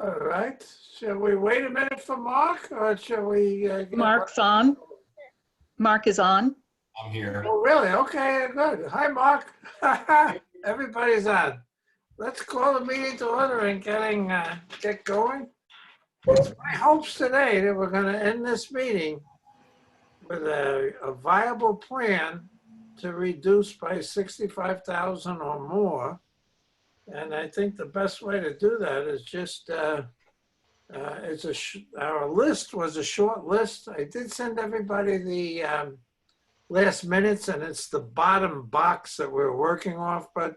All right. Shall we wait a minute for Mark, or shall we get Mark's on. Mark is on. I'm here. Oh, really? Okay, good. Hi, Mark. Everybody's on. Let's call the meeting to order and get going. It's my hopes today that we're going to end this meeting with a viable plan to reduce by 65,000 or more. And I think the best way to do that is just, our list was a short list. I did send everybody the last minutes, and it's the bottom box that we're working off, but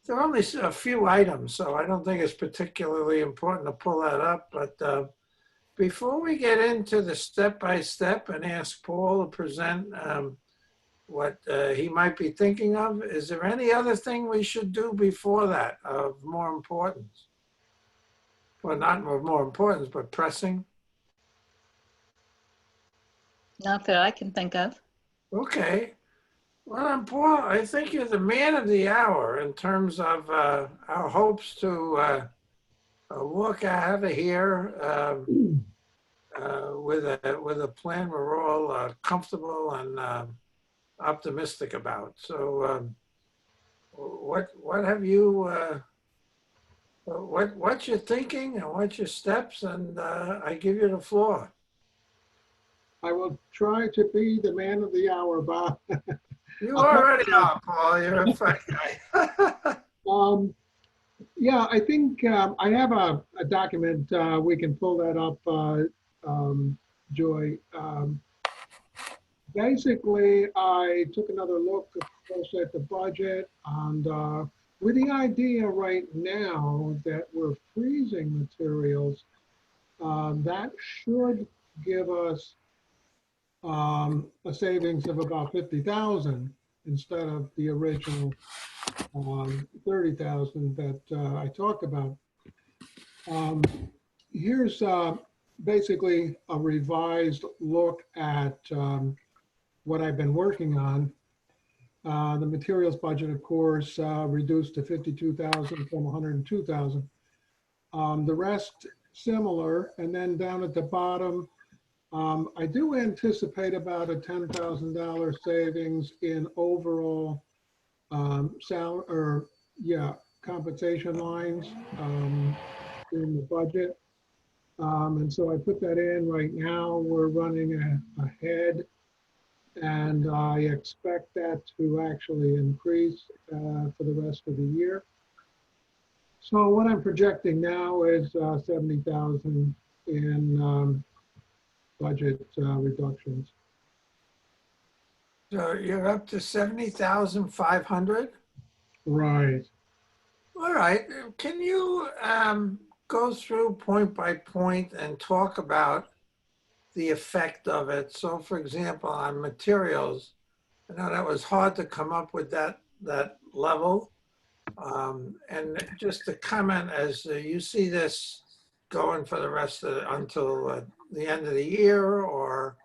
there are only a few items, so I don't think it's particularly important to pull that up. But before we get into the step-by-step and ask Paul to present what he might be thinking of, is there any other thing we should do before that of more importance? Well, not of more importance, but pressing. Not that I can think of. Okay. Well, Paul, I think you're the man of the hour in terms of our hopes to walk out of here with a plan we're all comfortable and optimistic about. So, what have you? What's your thinking and what's your steps? And I give you the floor. I will try to be the man of the hour, Bob. You already are, Paul. You're a fun guy. Yeah, I think I have a document. We can pull that up, Joy. Basically, I took another look, of course, at the budget, and with the idea right now that we're freezing materials, that should give us a savings of about 50,000 instead of the original 30,000 that I talked about. Here's basically a revised look at what I've been working on. The materials budget, of course, reduced to 52,000 from 102,000. The rest similar, and then down at the bottom, I do anticipate about a $10,000 savings in overall compensation lines in the budget. And so I put that in right now. We're running ahead, and I expect that to actually increase for the rest of the year. So what I'm projecting now is 70,000 in budget reductions. So you're up to 70,500? Right. All right. Can you go through point by point and talk about the effect of it? So for example, on materials, I know that was hard to come up with that level. And just to comment, as you see this going for the rest of until the end of the year, or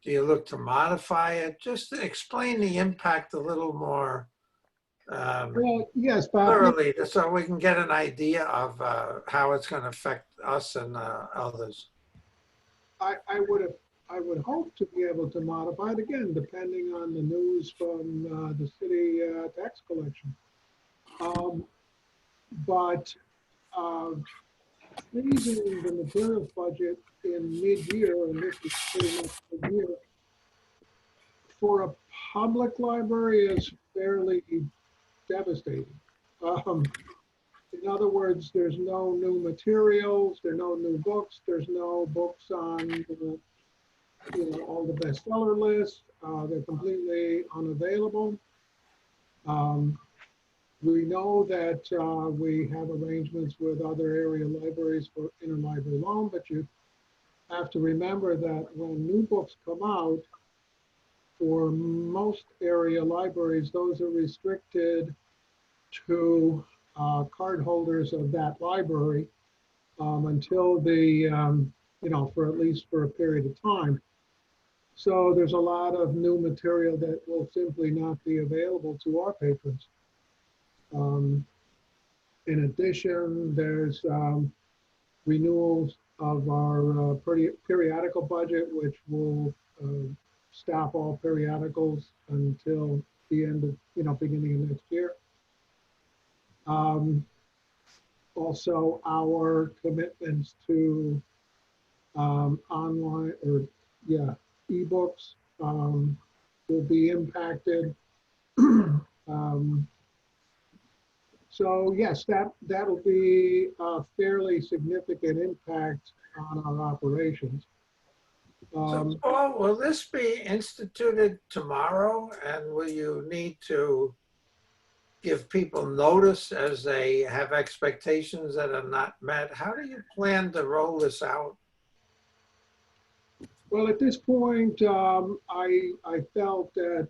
do you look to modify it? Just to explain the impact a little more Well, yes, Bob. thoroughly, so we can get an idea of how it's going to affect us and others. I would hope to be able to modify it again, depending on the news from the city tax collection. But freezing the materials budget in mid-year, and this is pretty much mid-year, for a public library is fairly devastating. In other words, there's no new materials, there are no new books, there's no books on all the bestseller lists. They're completely unavailable. We know that we have arrangements with other area libraries for interlibrary loan, but you have to remember that when new books come out, for most area libraries, those are restricted to card holders of that library until the, for at least for a period of time. So there's a lot of new material that will simply not be available to our patrons. In addition, there's renewals of our periodical budget, which will stop all periodicals until the end of, beginning of next year. Also, our commitments to online ebooks will be impacted. So yes, that'll be a fairly significant impact on our operations. So Paul, will this be instituted tomorrow? And will you need to give people notice as they have expectations that are not met? How do you plan to roll this out? Well, at this point, I felt that,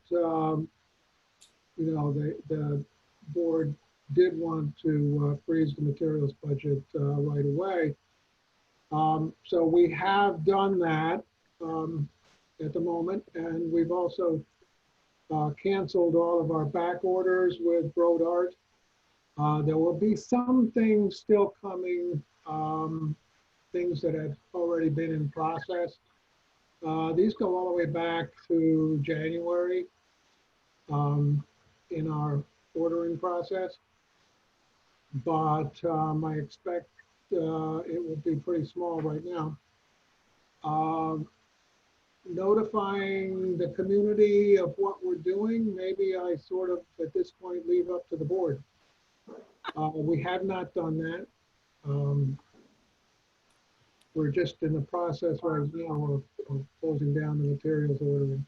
the board did want to freeze the materials budget right away. So we have done that at the moment, and we've also canceled all of our back orders with Broad Art. There will be some things still coming, things that have already been in process. These go all the way back to January in our ordering process. But I expect it will be pretty small right now. Notifying the community of what we're doing, maybe I sort of, at this point, leave up to the board. We have not done that. We're just in the process right now of closing down the materials ordering.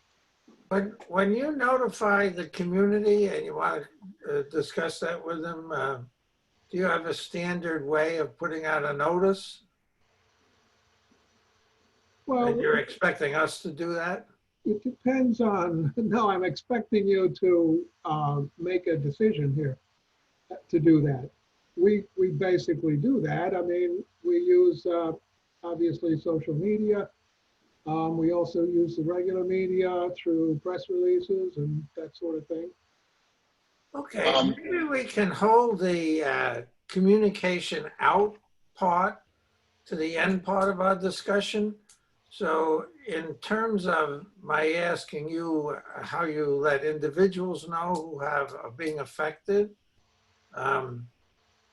When you notify the community and you want to discuss that with them, do you have a standard way of putting out a notice? Well, And you're expecting us to do that? it depends on, no, I'm expecting you to make a decision here to do that. We basically do that. I mean, we use obviously social media. We also use the regular media through press releases and that sort of thing. Okay, maybe we can hold the communication out part to the end part of our discussion. So in terms of my asking you how you let individuals know who are being affected,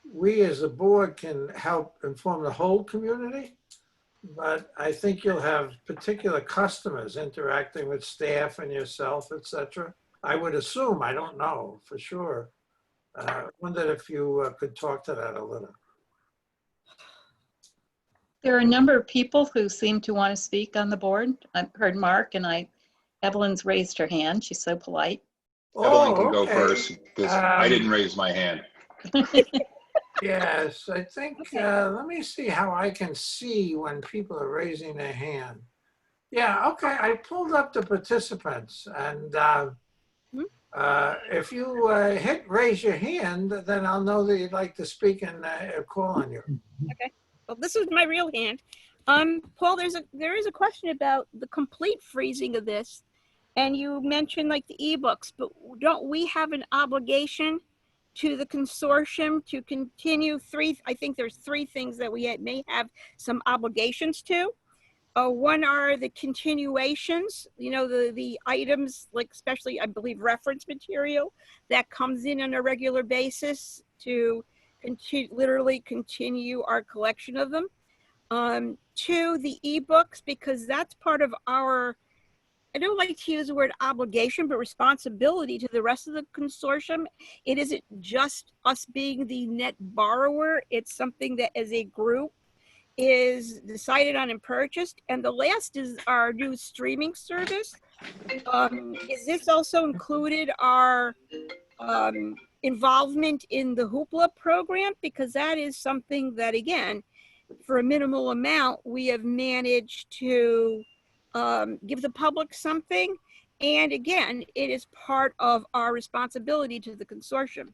we as a board can help inform the whole community, but I think you'll have particular customers interacting with staff and yourself, et cetera. I would assume, I don't know for sure. Wondered if you could talk to that a little. There are a number of people who seem to want to speak on the board. I've heard Mark and Evelyn's raised her hand. She's so polite. Evelyn can go okay. first because I didn't raise my hand. Yes, I think, let me see how I can see when people are raising their hand. Yeah, okay, I pulled up the participants and if you hit raise your hand, then I'll know that you'd like to speak and call on you. Okay. Well, this is my real hand. Paul, there is a question about the complete freezing of this. And you mentioned like the ebooks, but don't we have an obligation to the consortium to continue I think there's three things that we may have some obligations to. One are the continuations, the items, like especially, I believe, reference material that comes in on a regular basis to literally continue our collection of them. Two, the ebooks, because that's part of our, I don't like to use the word obligation, but responsibility to the rest of the consortium. It isn't just us being the net borrower. It's something that as a group is decided on and purchased. And the last is our new streaming service. Is this also included our involvement in the Hoopla program? Because that is something that, again, for a minimal amount, we have managed to give the public something. And again, it is part of our responsibility to the consortium.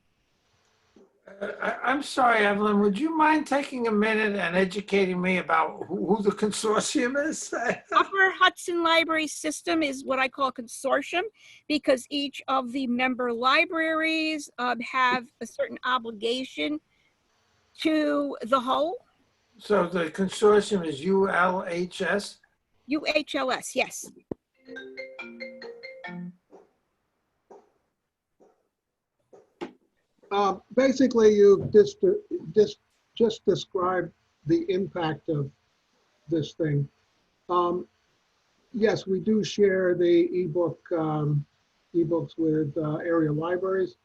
I'm sorry, Evelyn, would you mind taking a minute and educating me about who the consortium is? Upper Hudson Library System is what I call a consortium because each of the member libraries have a certain obligation to the whole. So the consortium is ULHS? UHLS, yes. Basically, you just described the impact of this thing. Yes, we do share the ebooks with area libraries.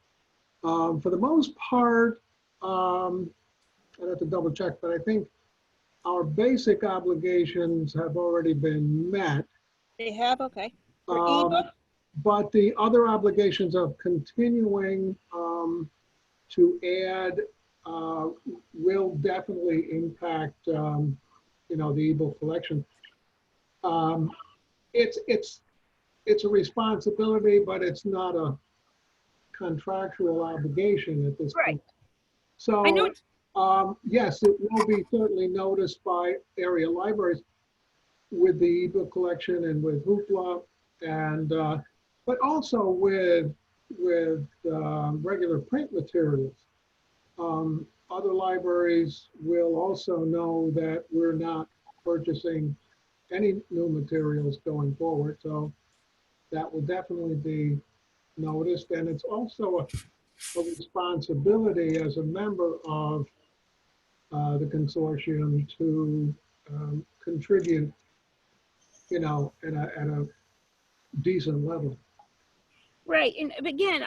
For the most part, I'd have to double check, but I think our basic obligations have already been met. They have, okay. For Um, ebook, But the other obligations of continuing to add will definitely impact, the ebook collection. It's a responsibility, but it's not a contractual obligation at this Right. point. So, I know it's- yes, it will be certainly noticed by area libraries with the ebook collection and with Hoopla, and but also with regular print materials. Other libraries will also know that we're not purchasing any new materials going forward, so that will definitely be noticed. And it's also a responsibility as a member of the consortium to contribute, at a decent level. right, and again,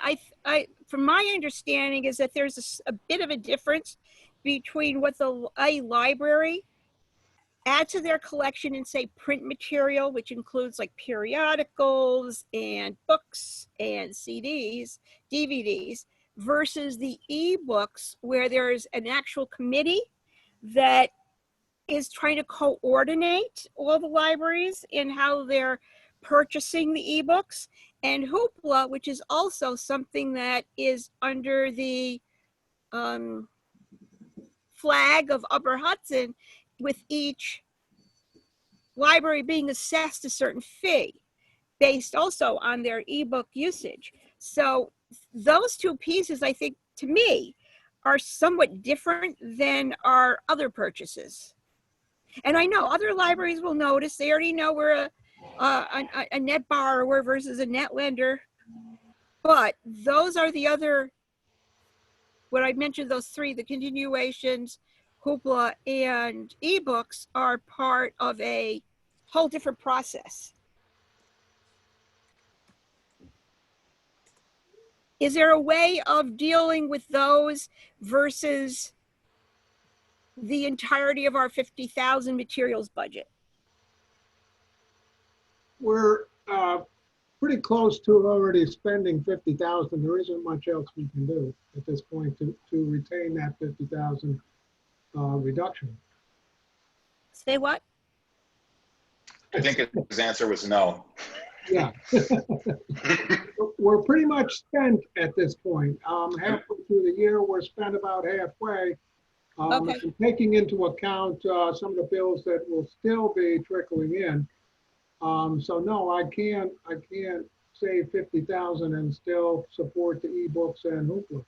from my understanding is that there's a bit of a difference between what a library add to their collection and say print material, which includes like periodicals and books and CDs, DVDs, versus the ebooks where there's an actual committee that is trying to coordinate all the libraries in how they're purchasing the ebooks, and Hoopla, which is also something that is under the flag of Upper Hudson, with each library being assessed a certain fee based also on their ebook usage. So those two pieces, I think, to me, are somewhat different than our other purchases. And I know other libraries will notice, they already know we're a net borrower versus a net lender. But those are the other, what I mentioned, those three, the continuations, Hoopla, and ebooks are part of a whole different process. Is there a way of dealing with those versus the entirety of our 50,000 materials budget? We're pretty close to already spending 50,000. There isn't much else we can do at this point to retain that 50,000 reduction. Say what? I think his answer was no. Yeah. We're pretty much spent at this point. Halfway through the year, we're spent about halfway. Okay. And taking into account some of the bills that will still be trickling in. So no, I can't save 50,000 and still support the ebooks and Hoopla.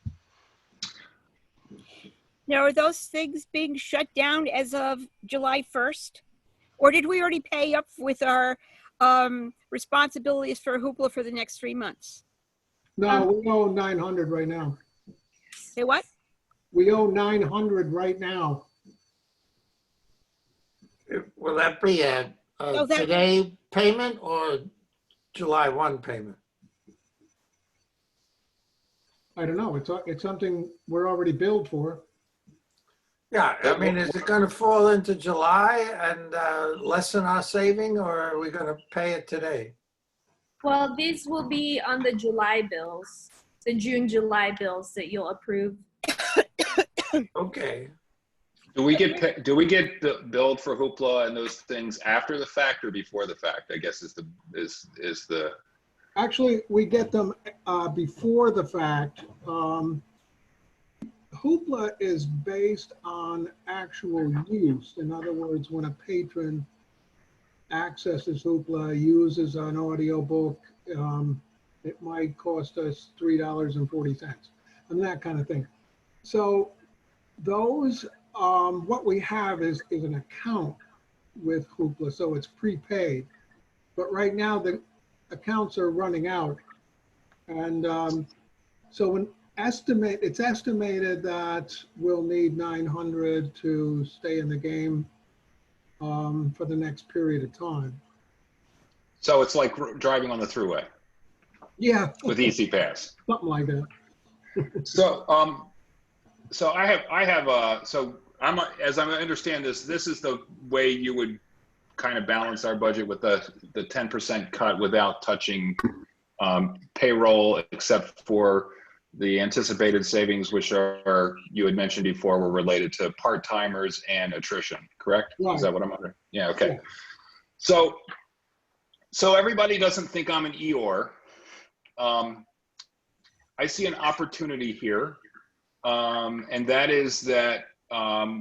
Now, are those things being shut down as of July 1st? Or did we already pay up with our responsibilities for Hoopla for the next 3 months? No, we owe 900 right now. Say what? We owe 900 right now. Will that be a Oh, that- today payment or July 1 payment? I don't know. It's something we're already billed for. Yeah, I mean, is it going to fall into July and lessen our saving, or are we going to pay it today? Well, these will be on the July bills, the June, July bills that you'll approve. Okay. Do we get billed for Hoopla and those things after the fact or before the fact? I guess is the. Actually, we get them before the fact. Hoopla is based on actual use. In other words, when a patron accesses Hoopla, uses an audiobook, it might cost us $3.40 and that kind of thing. So those what we have is an account with Hoopla, so it's prepaid. But right now, the accounts are running out. And so it's estimated that we'll need 900 to stay in the game for the next period of time. So it's like driving on the thruway Yeah, with Easy Pass. something like that. So, so as I understand this, this is the way you would kind of balance our budget with the 10% cut without touching payroll, except for the anticipated savings, which are, you had mentioned before, were related to part-timers and attrition, correct? Right. Is that what I'm under? Yeah, okay. Yeah. So everybody doesn't think I'm an Eeyore. I see an opportunity here, and that is that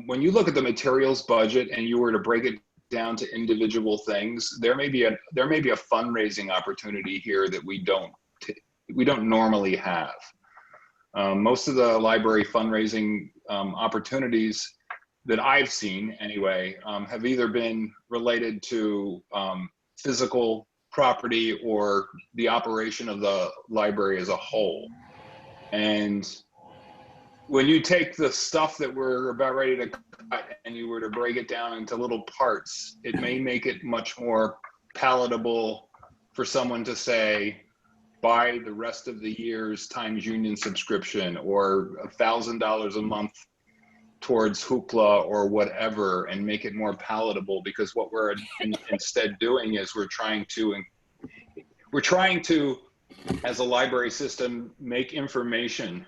when you look at the materials budget and you were to break it down to individual things, there may be a fundraising opportunity here that we don't normally have. Most of the library fundraising opportunities that I've seen, anyway, have either been related to physical property or the operation of the library as a whole. And when you take the stuff that we're about ready to cut and you were to break it down into little parts, it may make it much more palatable for someone to say, buy the rest of the year's Times Union subscription, or $1,000 a month towards Hoopla or whatever, and make it more palatable. Because what we're instead doing is we're trying to, as a library system, make information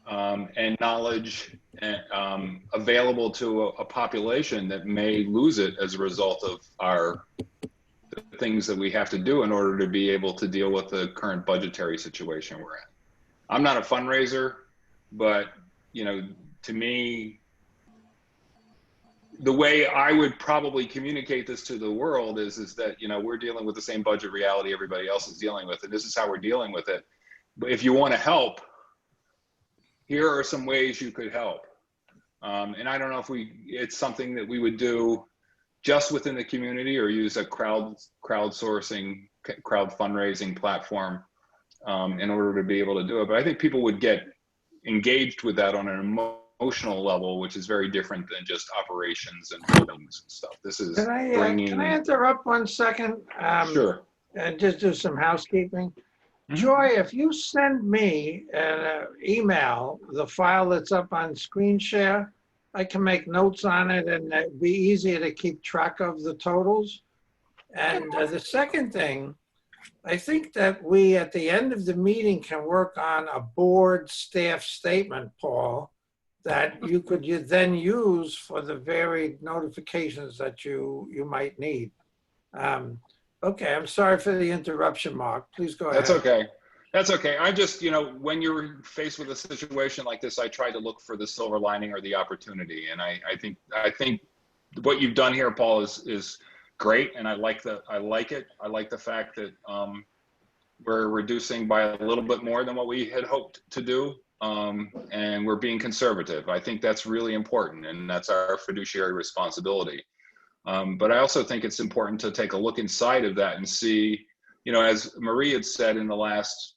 and knowledge available to a population that may lose it as a result of the things that we have to do in order to be able to deal with the current budgetary situation we're in. I'm not a fundraiser, but to me, the way I would probably communicate this to the world is that we're dealing with the same budget reality everybody else is dealing with, and this is how we're dealing with it. But if you want to help, here are some ways you could help. And I don't know if it's something that we would do just within the community or use a crowdsourcing, crowd fundraising platform in order to be able to do it. But I think people would get engaged with that on an emotional level, which is very different than just operations and buildings and stuff. This is bringing. Can I interrupt 1 second? Sure. And just do some housekeeping. Mhm. Joy, if you send me an email, the file that's up on screen share, I can make notes on it and it'd be easier to keep track of the totals. And the second thing, I think that we, at the end of the meeting, can work on a board staff statement, Paul, that you could then use for the varied notifications that you might need. Okay, I'm sorry for the interruption, Mark. Please go ahead. That's okay. That's okay. I just, when you're faced with a situation like this, I try to look for the silver lining or the opportunity. And I think what you've done here, Paul, is great. And I like it. I like the fact that we're reducing by a little bit more than what we had hoped to do. And we're being conservative. I think that's really important, and that's our fiduciary responsibility. But I also think it's important to take a look inside of that and see, as Marie had said in the last,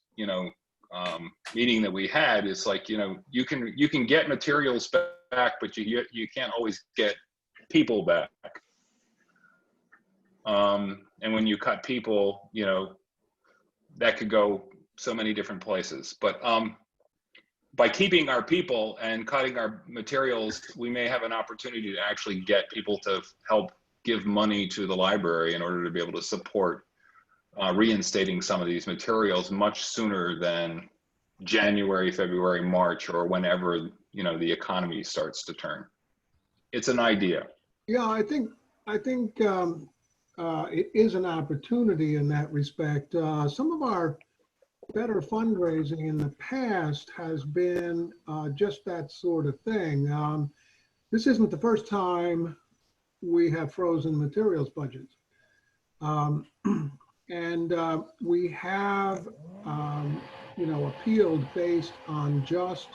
meeting that we had, it's like, you can get materials back, but you can't always get people back. And when you cut people, that could go so many different places. But by keeping our people and cutting our materials, we may have an opportunity to actually get people to help give money to the library in order to be able to support reinstating some of these materials much sooner than January, February, March, or whenever the economy starts to turn. It's an idea. Yeah, I think it is an opportunity in that respect. Some of our better fundraising in the past has been just that sort of thing. This isn't the first time we have frozen materials budgets. And we have, appealed based on just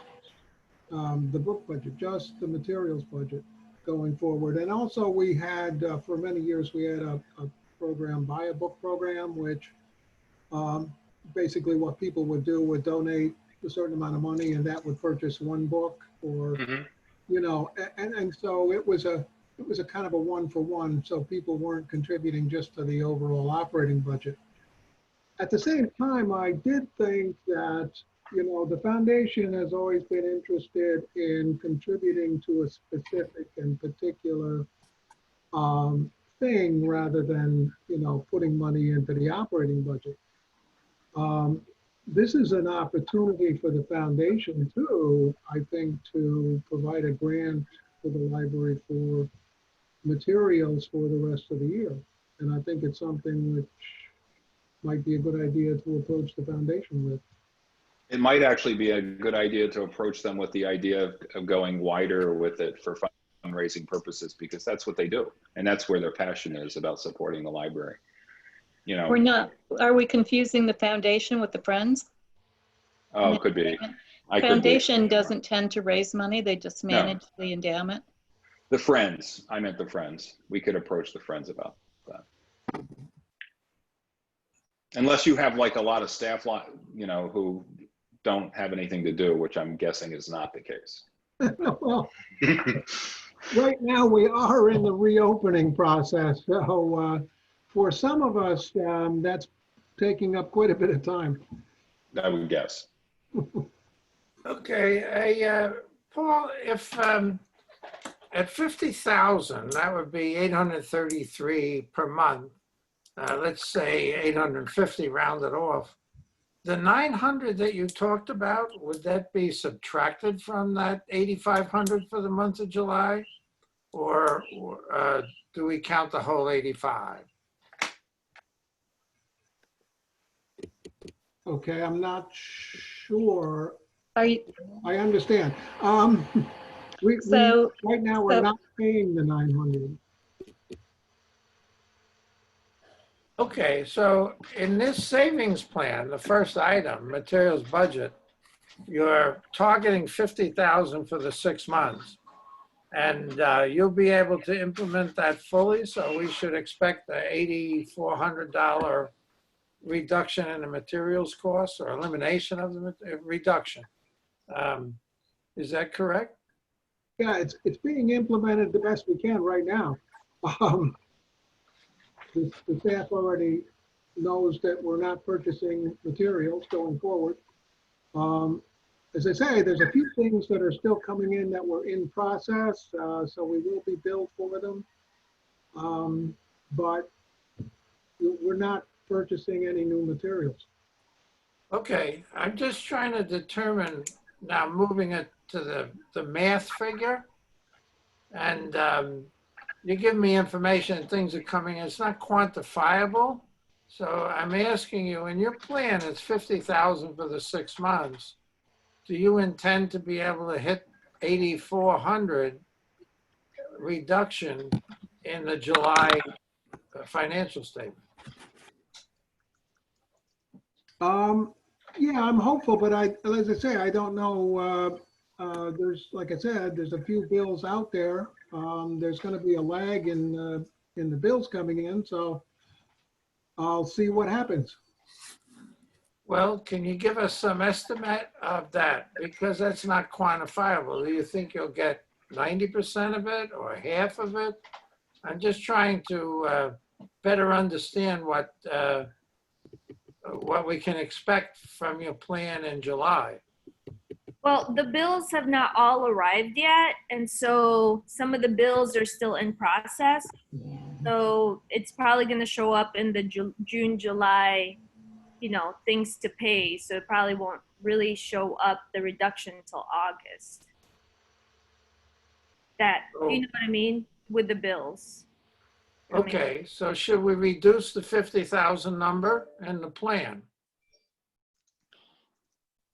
the book budget, just the materials budget going forward. And also we had, for many years, we had a program, buy a book program, which basically what people would do would donate a certain amount of money and that would purchase one book or, Mhm. you know, and so it was a kind of a one for one. So people weren't contributing just to the overall operating budget. At the same time, I did think that, you know, the foundation has always been interested in contributing to a specific and particular thing rather than, you know, putting money into the operating budget. This is an opportunity for the foundation too, I think, to provide a grant to the library for materials for the rest of the year. And I think it's something which might be a good idea to approach the foundation with. It might actually be a good idea to approach them with the idea of going wider with it for fundraising purposes, because that's what they do. And that's where their passion is, about supporting the library. You know, We're not, are we confusing the foundation with the Friends? oh, could be. I could be. Foundation doesn't tend to raise money, they just manage the endowment. The Friends, I meant the Friends. We could approach the Friends about that. Unless you have like a lot of staff, you know, who don't have anything to do, which I'm guessing is not the case. Well, right now we are in the reopening process. So for some of us, that's taking up quite a bit of time. I would guess. Okay, Paul, if at 50,000, that would be 833 per month. Let's say 850 rounded off. The 900 that you talked about, would that be subtracted from that 8,500 for the month of July? Or do we count the whole 85? Okay, I'm not sure. Are you, I understand. So- Right now, we're so- not paying the 900. Okay, so in this savings plan, the first item, materials budget, you're targeting 50,000 for the 6 months. And you'll be able to implement that fully, so we should expect the $8,400 reduction in the materials costs or elimination of the reduction. Is that correct? Yeah, it's being implemented the best we can right now. The staff already knows that we're not purchasing materials going forward. As I say, there's a few things that are still coming in that were in process, so we will be billed for them. But we're not purchasing any new materials. Okay, I'm just trying to determine, now moving it to the math figure. And you give me information and things are coming, it's not quantifiable. So I'm asking you, in your plan, it's 50,000 for the 6 months. Do you intend to be able to hit 8,400 reduction in the July financial statement? Yeah, I'm hopeful, but as I say, I don't know. There's, like I said, there's a few bills out there. There's going to be a lag in the bills coming in, so I'll see what happens. Well, can you give us some estimate of that? Because that's not quantifiable. Do you think you'll get 90% of it or half of it? I'm just trying to better understand what we can expect from your plan in July. Well, the bills have not all arrived yet, and so some of the bills are still in process. So it's probably going to show up in the June, July, you know, things to pay. So it probably won't really show up the reduction until August. That, you know what I mean, with the bills. Okay, so should we reduce the 50,000 number in the plan?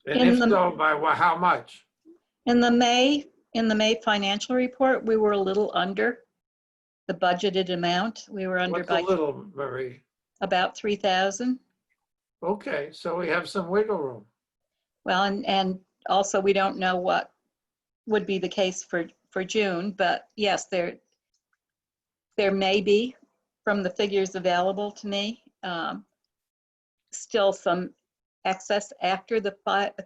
And if so, by how much? in the May financial report, we were a little under the budgeted amount. We were under What's a by little, Marie? about 3,000. Okay, so we have some wiggle room. Well, and also we don't know what would be the case for June, but yes, there may be, from the figures available to me, still some excess after the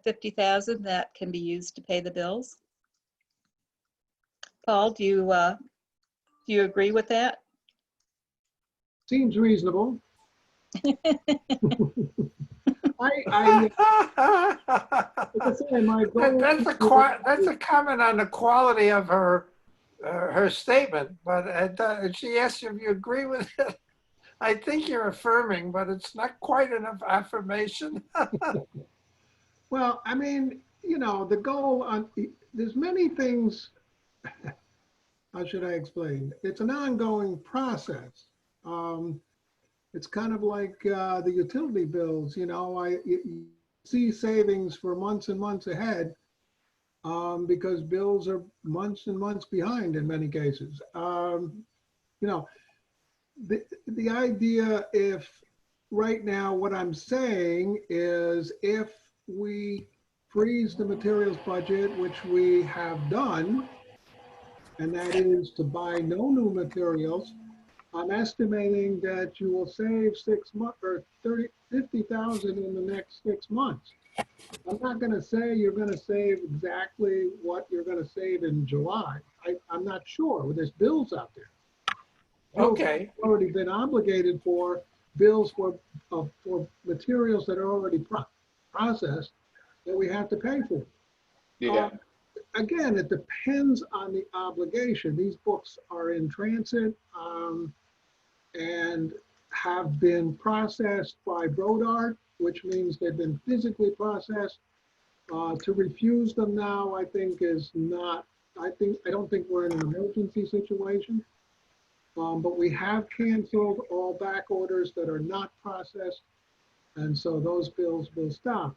50,000 that can be used to pay the bills. Paul, do you agree with that? Seems reasonable. I, like I say, my goal. That's a comment on the quality of her statement, but she asked if you agree with it. I think you're affirming, but it's not quite enough affirmation. Well, I mean, you know, the goal on, there's many things, how should I explain? It's an ongoing process. It's kind of like the utility bills, you know, you see savings for months and months ahead because bills are months and months behind in many cases. You know, the idea, if right now what I'm saying is if we freeze the materials budget, which we have done, and that is to buy no new materials, I'm estimating that you will save 6 months or 50,000 in the next 6 months. I'm not going to say you're going to save exactly what you're going to save in July. I'm not sure. There's bills out there. Okay. Already been obligated for bills for materials that are already processed that we have to pay for. Yeah. Again, it depends on the obligation. These books are in transit and have been processed by Brodart, which means they've been physically processed. To refuse them now, I think is not, I don't think we're in an emergency situation. But we have canceled all back orders that are not processed. And so those bills will stop.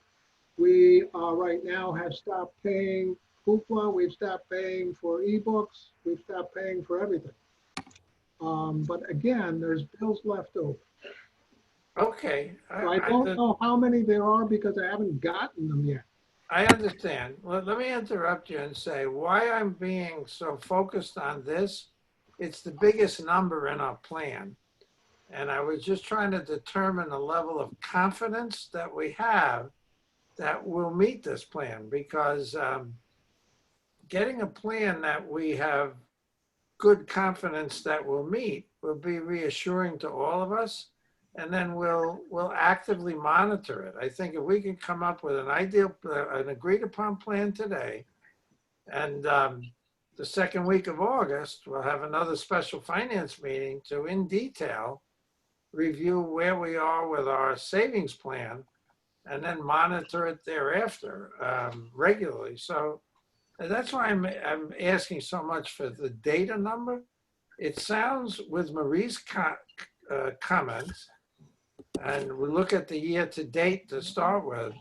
We right now have stopped paying Hoopla. We've stopped paying for ebooks. We've stopped paying for everything. But again, there's bills left over. Okay. So I don't know how many there are because I haven't gotten them yet. I understand. Let me interrupt you and say why I'm being so focused on this. It's the biggest number in our plan. And I was just trying to determine the level of confidence that we have that we'll meet this plan, because getting a plan that we have good confidence that we'll meet will be reassuring to all of us. And then we'll actively monitor it. I think if we can come up with an agreed upon plan today, and the second week of August, we'll have another special finance meeting to, in detail, review where we are with our savings plan and then monitor it thereafter regularly. So that's why I'm asking so much for the data number. It sounds, with Marie's comments, and we look at the year to date to start with,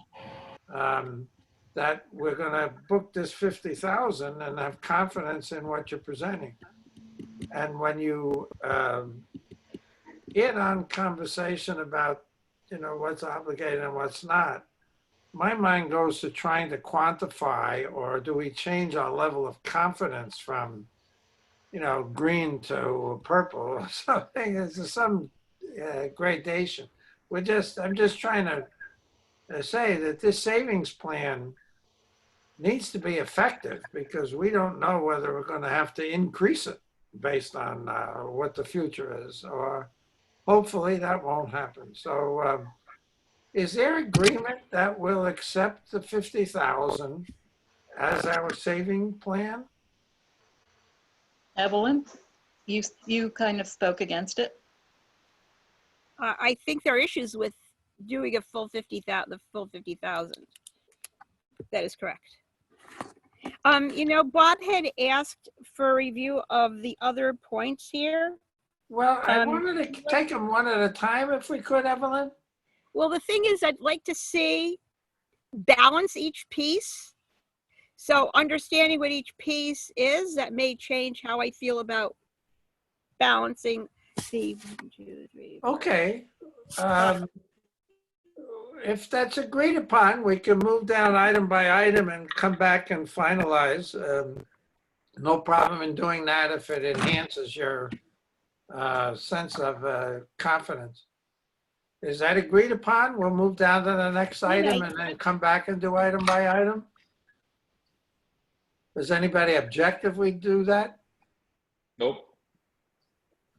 that we're going to book this 50,000 and have confidence in what you're presenting. And when you get on conversation about, you know, what's obligated and what's not, my mind goes to trying to quantify, or do we change our level of confidence from, you know, green to purple or something? There's some gradation. I'm just trying to say that this savings plan needs to be effective, because we don't know whether we're going to have to increase it based on what the future is, or hopefully that won't happen. So is there agreement that we'll accept the 50,000 as our saving plan? Evelyn, you kind of spoke against it. I think there are issues with doing a full 50,000, the full 50,000. That is correct. You know, Bob had asked for a review of the other points here. Well, I wanted to take them one at a time if we could, Evelyn. Well, the thing is, I'd like to see balance each piece. So understanding what each piece is, that may change how I feel about balancing the 1, 2, 3. Okay. if that's agreed upon, we can move down item by item and come back and finalize. No problem in doing that if it enhances your sense of confidence. Is that agreed upon? We'll move down to the next item and then come back and do item by item? Does anybody object if we do that? Nope.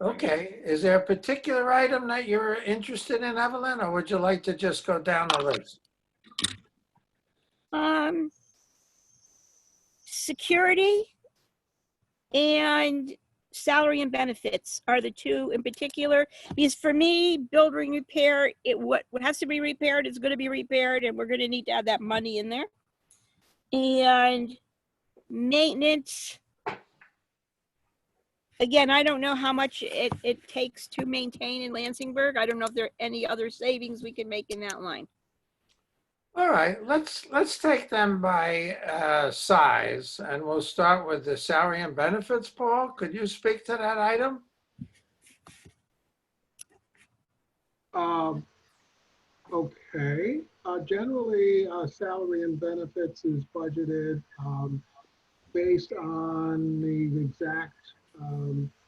Okay, is there a particular item that you're interested in, Evelyn, or would you like to just go down the list? Security and salary and benefits are the two in particular. Because for me, building repair, what has to be repaired is going to be repaired, and we're going to need to have that money in there. And maintenance, again, I don't know how much it takes to maintain in Lansingburg. I don't know if there are any other savings we can make in that line. All right, let's take them by size, and we'll start with the salary and benefits. Paul, could you speak to that item? Okay. Generally, salary and benefits is budgeted based on the exact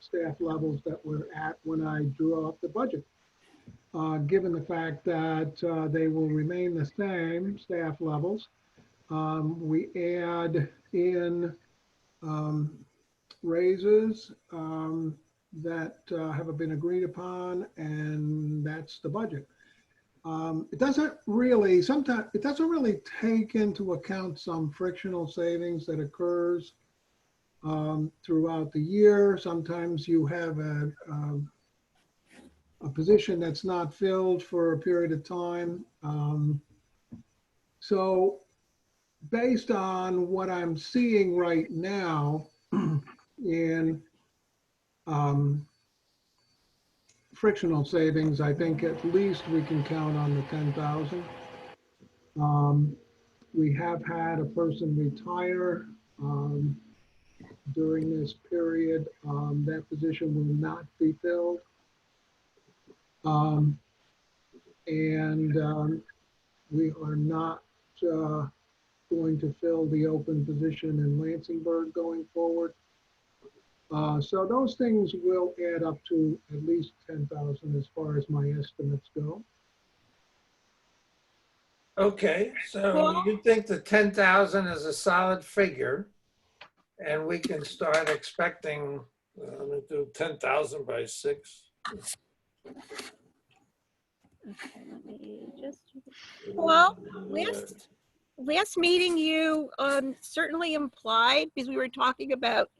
staff levels that we're at when I drew up the budget. Given the fact that they will remain the same staff levels, we add in raises that have been agreed upon, and that's the budget. It doesn't really take into account some frictional savings that occurs throughout the year. Sometimes you have a position that's not filled for a period of time. So based on what I'm seeing right now in frictional savings, I think at least we can count on the 10,000. We have had a person retire during this period. That position will not be filled. We are not going to fill the open position in Lansingburg going forward. So those things will add up to at least 10,000 as far as my estimates go. Okay, so you think the 10,000 is a solid figure, and we can start expecting, let me do 10,000 by 6. Okay, let me just. Well, last meeting you certainly implied, because we were talking about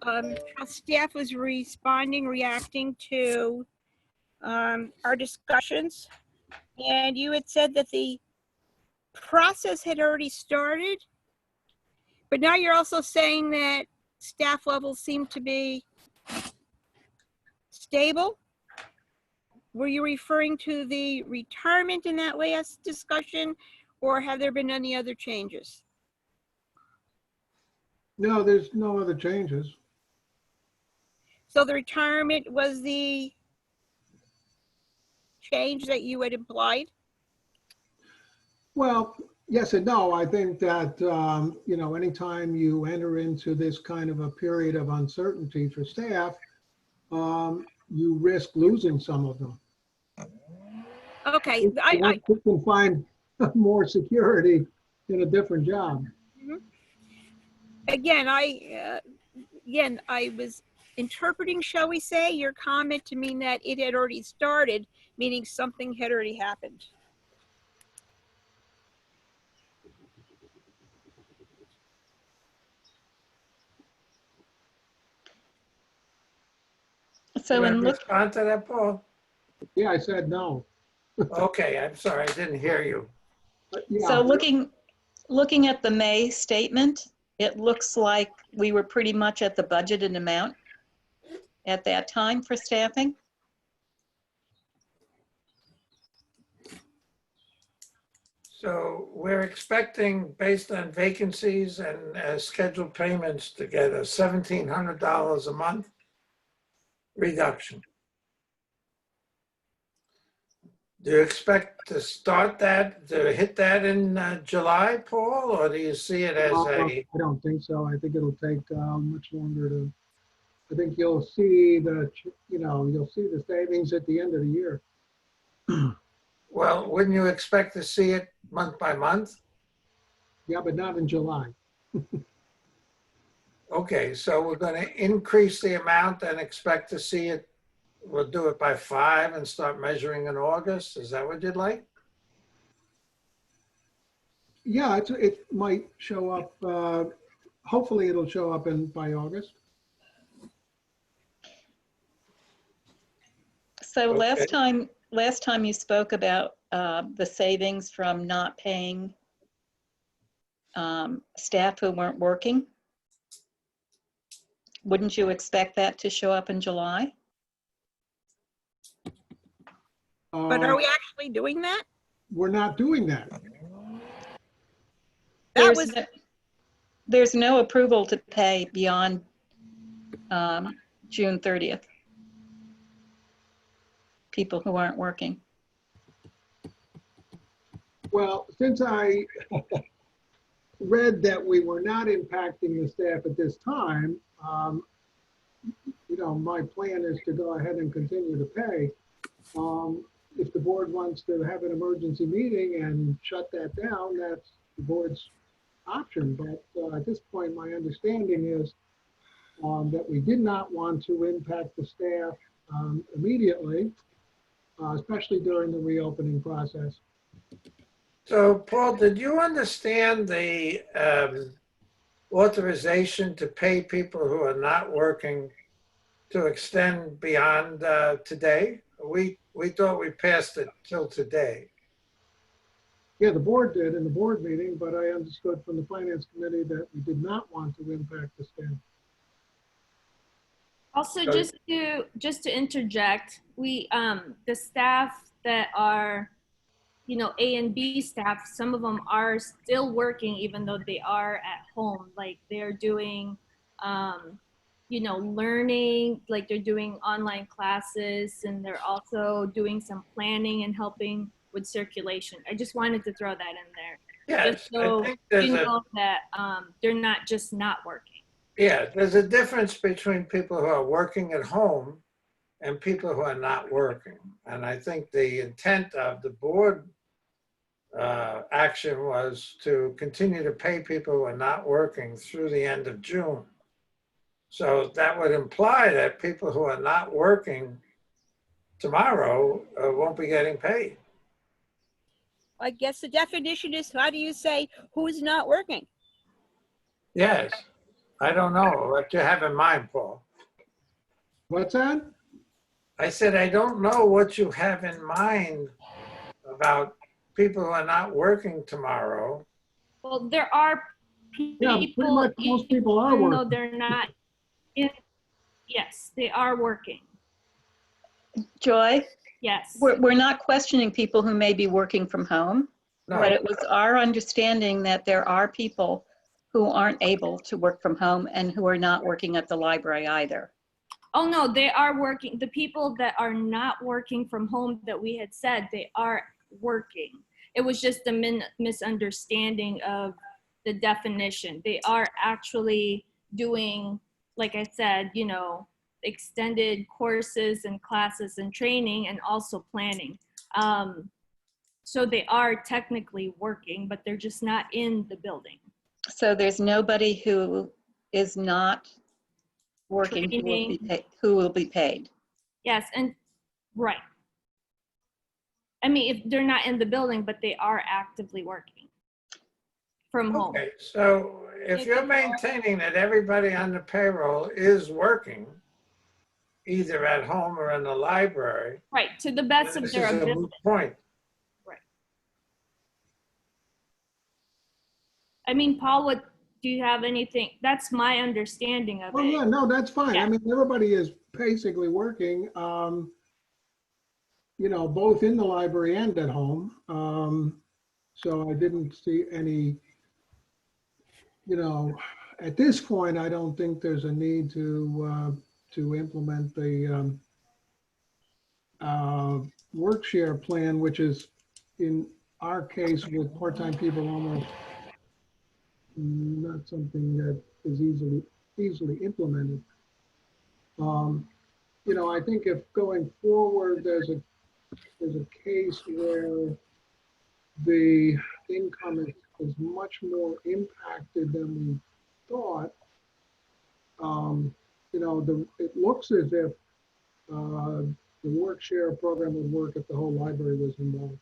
how staff was reacting to our discussions, and you had said that the process had already started, but now you're also saying that staff levels seem to be stable. Were you referring to the retirement in that last discussion, or have there been any other changes? No, there's no other changes. So the retirement was the change that you had implied? Well, yes and no. I think that, anytime you enter into this kind of a period of uncertainty for staff, you risk losing some of them. Okay. You can find more security in a different job. Again, I was interpreting, shall we say, your comment to mean that it had already started, meaning something had already happened. So in look, Respond to that, Paul? Yeah, I said no. Okay, I'm sorry, I didn't hear you. Yeah. so looking at the May statement, it looks like we were pretty much at the budgeted amount at that time for staffing. So we're expecting, based on vacancies and scheduled payments, to get a $1,700 a month reduction. Do you expect to start that, to hit that in July, Paul, or do you see it as I don't think so. I think it'll take much longer to, I think you'll see you'll see the savings at the end of the year. well, wouldn't you expect to see it month by month? Yeah, but not in July. Okay, so we're going to increase the amount and expect to see it, we'll do it by 5 and start measuring in August? Is that what you'd like? Yeah, it might show up, hopefully it'll show up by August. So Okay. last time you spoke about the savings from not paying staff who weren't working. Wouldn't you expect that to show up in July? But are we actually doing that? We're not doing that. There's no approval to pay beyond June 30th. People who aren't working. Well, since I read that we were not impacting the staff at this time, my plan is to go ahead and continue to pay. If the board wants to have an emergency meeting and shut that down, that's the board's option. But at this point, my understanding is that we did not want to impact the staff immediately, especially during the reopening process. So, Paul, did you understand the authorization to pay people who are not working to extend beyond today? We thought we passed it till today. Yeah, the board did in the board meeting, but I understood from the finance committee that we did not want to impact the staff. Also, Sorry. just to interject, we the staff that are, A and B staff, some of them are still working even though they are at home. Like they're doing, learning, like they're doing online classes, and they're also doing some planning and helping with circulation. I just wanted to throw that in there. Yes, Just so I think there's you know that they're not just not working. yeah, there's a difference between people who are working at home and people who are not working. And I think the intent of the board action was to continue to pay people who are not working through the end of June. So that would imply that people who are not working tomorrow won't be getting paid. I guess the definition is, how do you say who's not working? Yes, I don't know what you have in mind, Paul. What's that? I said, I don't know what you have in mind about people who are not working tomorrow. Well, there are people, Yeah, pretty much most people are even though working. they're not in, yes, they are working. Joy, Yes. we're not questioning people who may be working from home, No, but it was our understanding that there are people who aren't able to work from home and who are not working at the library either. Oh, no, they are working. The people that are not working from home that we had said, they are working. It was just a misunderstanding of the definition. They are actually doing, like I said, extended courses and classes and training and also planning. So they are technically working, but they're just not in the building. So there's nobody who is not working who will be paid. Yes, and right. I mean, if they're not in the building, but they are actively working from home. okay, so if you're maintaining that everybody on the payroll is working, either at home or in the library, Right, to the best then of this their is a ability. moot point. I mean, Paul, what do you have anything? That's my understanding of Oh, yeah, it. no, that's fine. I Yeah. mean, everybody is basically working, both in the library and at home. So I didn't see any, at this point, I don't think there's a need to implement the work share plan, which is in our case with part-time people almost not something that is easily implemented. I think if going forward, there's a case where the income is much more impacted than we thought. It looks as if the work share program would work if the whole library was involved.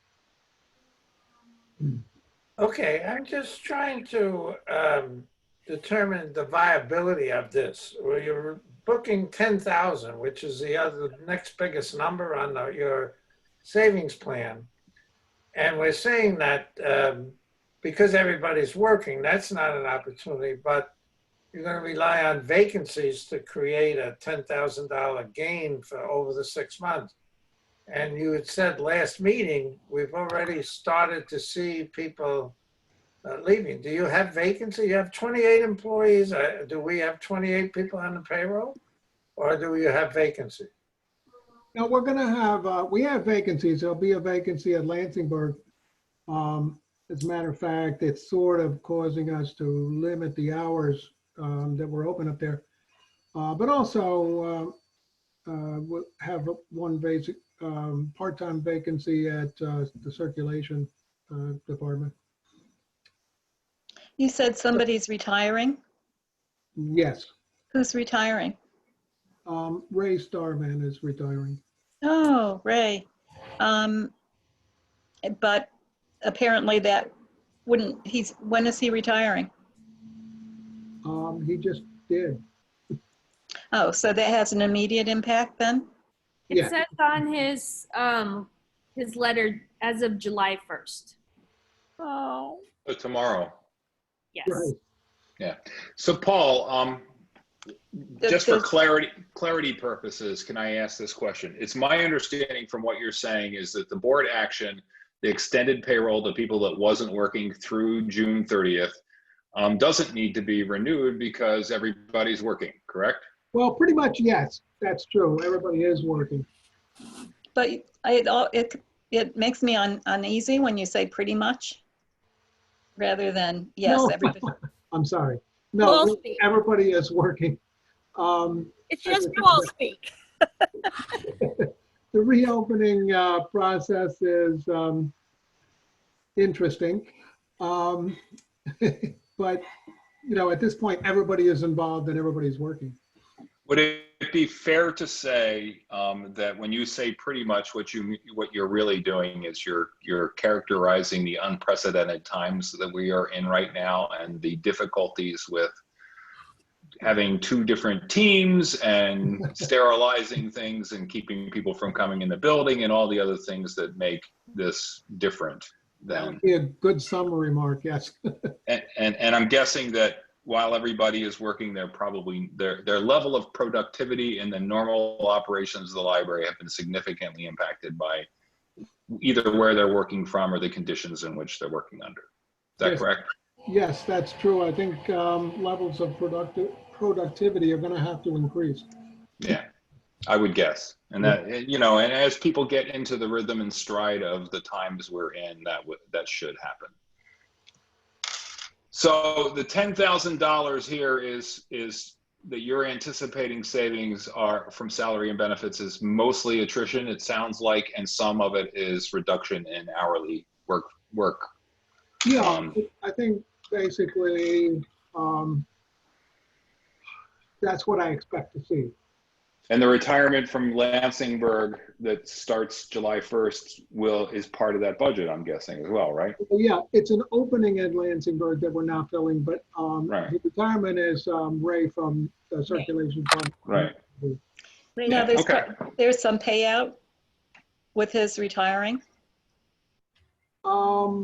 Okay, I'm just trying to determine the viability of this. Well, you're booking 10,000, which is the next biggest number on your savings plan. And we're saying that because everybody's working, that's not an opportunity, but you're going to rely on vacancies to create a $10,000 gain for over the 6 months. And you had said last meeting, we've already started to see people leaving. Do you have vacancy? You have 28 employees. Do we have 28 people on the payroll? Or do you have vacancy? Now we're going to have, we have vacancies. There'll be a vacancy at Lansingburg. As a matter of fact, it's sort of causing us to limit the hours that we're open up there. But also we'll have one basic part-time vacancy at the circulation department. You said somebody's retiring? Yes. Who's retiring? Ray Starman is retiring. Oh, Ray. But apparently that wouldn't, when is he retiring? He just did. Oh, so that has an immediate impact then? It Yeah. says on his letter as of July 1st. Oh, So tomorrow. Yes. Right. So Paul, The- just for the- clarity purposes, can I ask this question? It's my understanding from what you're saying is that the board action, the extended payroll to people that wasn't working through June 30th, doesn't need to be renewed because everybody's working, correct? Well, pretty much, yes, that's true. Everybody is working. But it makes me uneasy when you say pretty much, rather than, yes, No, everybody. I'm sorry. Paul No, speak. everybody is working. It's just Paul speak. The reopening process is interesting. But, at this point, everybody is involved and everybody's working. Would it be fair to say that when you say pretty much what you're really doing is you're characterizing the unprecedented times that we are in right now and the difficulties with having two different teams and sterilizing things and keeping people from coming in the building and all the other things that make this different That than, would be a good summary, Mark, yes. and I'm guessing that while everybody is working, they're probably their level of productivity in the normal operations of the library have been significantly impacted by either where they're working from or the conditions in which they're working under. Is that Yes. correct? Yes, that's true. I think levels of productivity are going to have to increase. Yeah, I would guess. And that, and as people get into the rhythm and stride of the times we're in, that should happen. So the $10,000 here is that you're anticipating savings are from salary and benefits is mostly attrition, it sounds like, and some of it is reduction in hourly work. Yeah, I think basically that's what I expect to see. And the retirement from Lansingburg that starts July 1st is part of that budget, I'm guessing as well, right? Well, yeah, it's an opening at Lansingburg that we're now filling, but Right. the retirement is Ray from the circulation fund. Right. Now, there's some payout with his retiring. I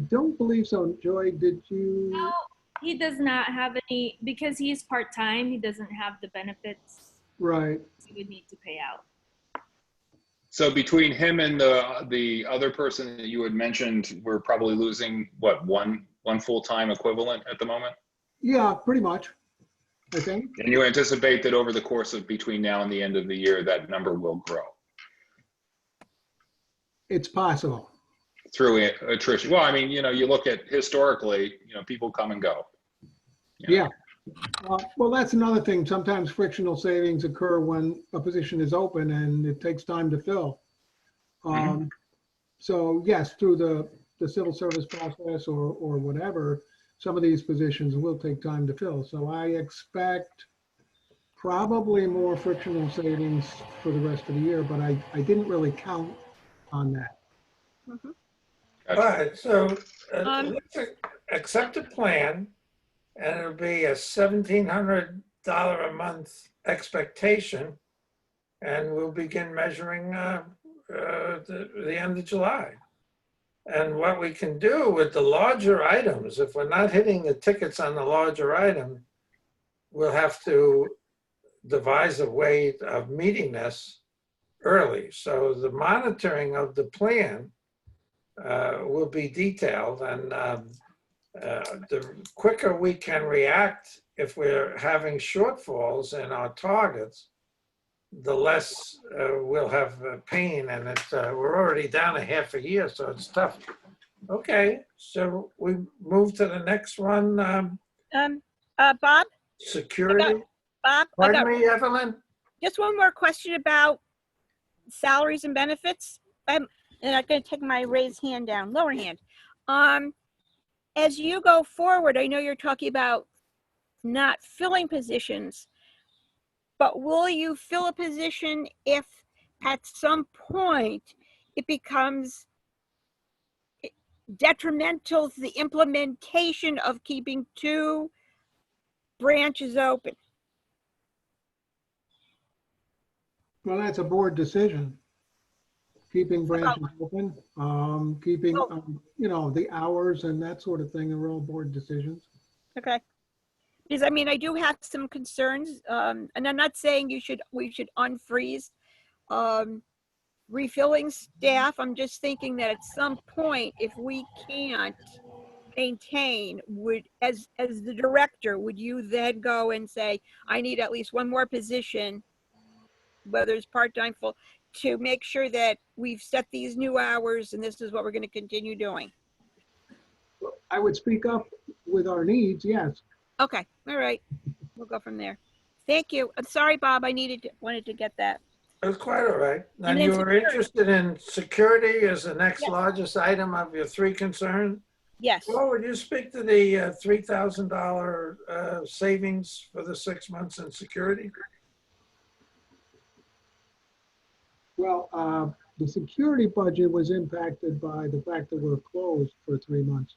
don't believe so. Joy, did you? No, he does not have any, because he's part-time, he doesn't have the benefits Right. he would need to pay out. So between him and the other person that you had mentioned, we're probably losing what, one full-time equivalent at the moment? Yeah, pretty much. I think. And you anticipate that over the course of between now and the end of the year, that number will grow It's possible. through attrition. Well, I mean, you look at historically, people come and go. Yeah. Well, that's another thing. Sometimes frictional savings occur when a position is open and it takes time to fill. So yes, through the civil service process or whatever, some of these positions will take time to fill. So I expect probably more frictional savings for the rest of the year, but I didn't really count on that. All right, so Um, let's accept a plan, and it'll be a $1,700 a month expectation, and we'll begin measuring the end of July. And what we can do with the larger items, if we're not hitting the tickets on the larger item, we'll have to devise a way of meeting this early. So the monitoring of the plan will be detailed, and the quicker we can react if we're having shortfalls in our targets, the less we'll have pain, and we're already down a half a year, so it's tough. Okay, so we move to the next one, Bob, security. I Pardon got me, Evelyn? just one more question about salaries and benefits. And I'm going to take my raised hand down, lower hand. As you go forward, I know you're talking about not filling positions, but will you fill a position if at some point it becomes detrimental to the implementation of keeping 2 branches open? Well, that's a board decision. Keeping branches open, keeping, the hours and that sort of thing are all board decisions. Okay. Because I mean, I do have some concerns, and I'm not saying we should unfreeze refilling staff. I'm just thinking that at some point, if we can't maintain, as the director, would you then go and say, I need at least one more position, whether it's part-time, full, to make sure that we've set these new hours and this is what we're going to continue doing? I would speak up with our needs, yes. Okay, all right. We'll go from there. Thank you. I'm sorry, Bob. I wanted to get that. That's quite all right. And And you then were security. interested in security as the next Yes. largest item of your 3 concerns? Yes. Well, would you speak to the $3,000 savings for the 6 months in security? Well, the security budget was impacted by the fact that we're closed for 3 months.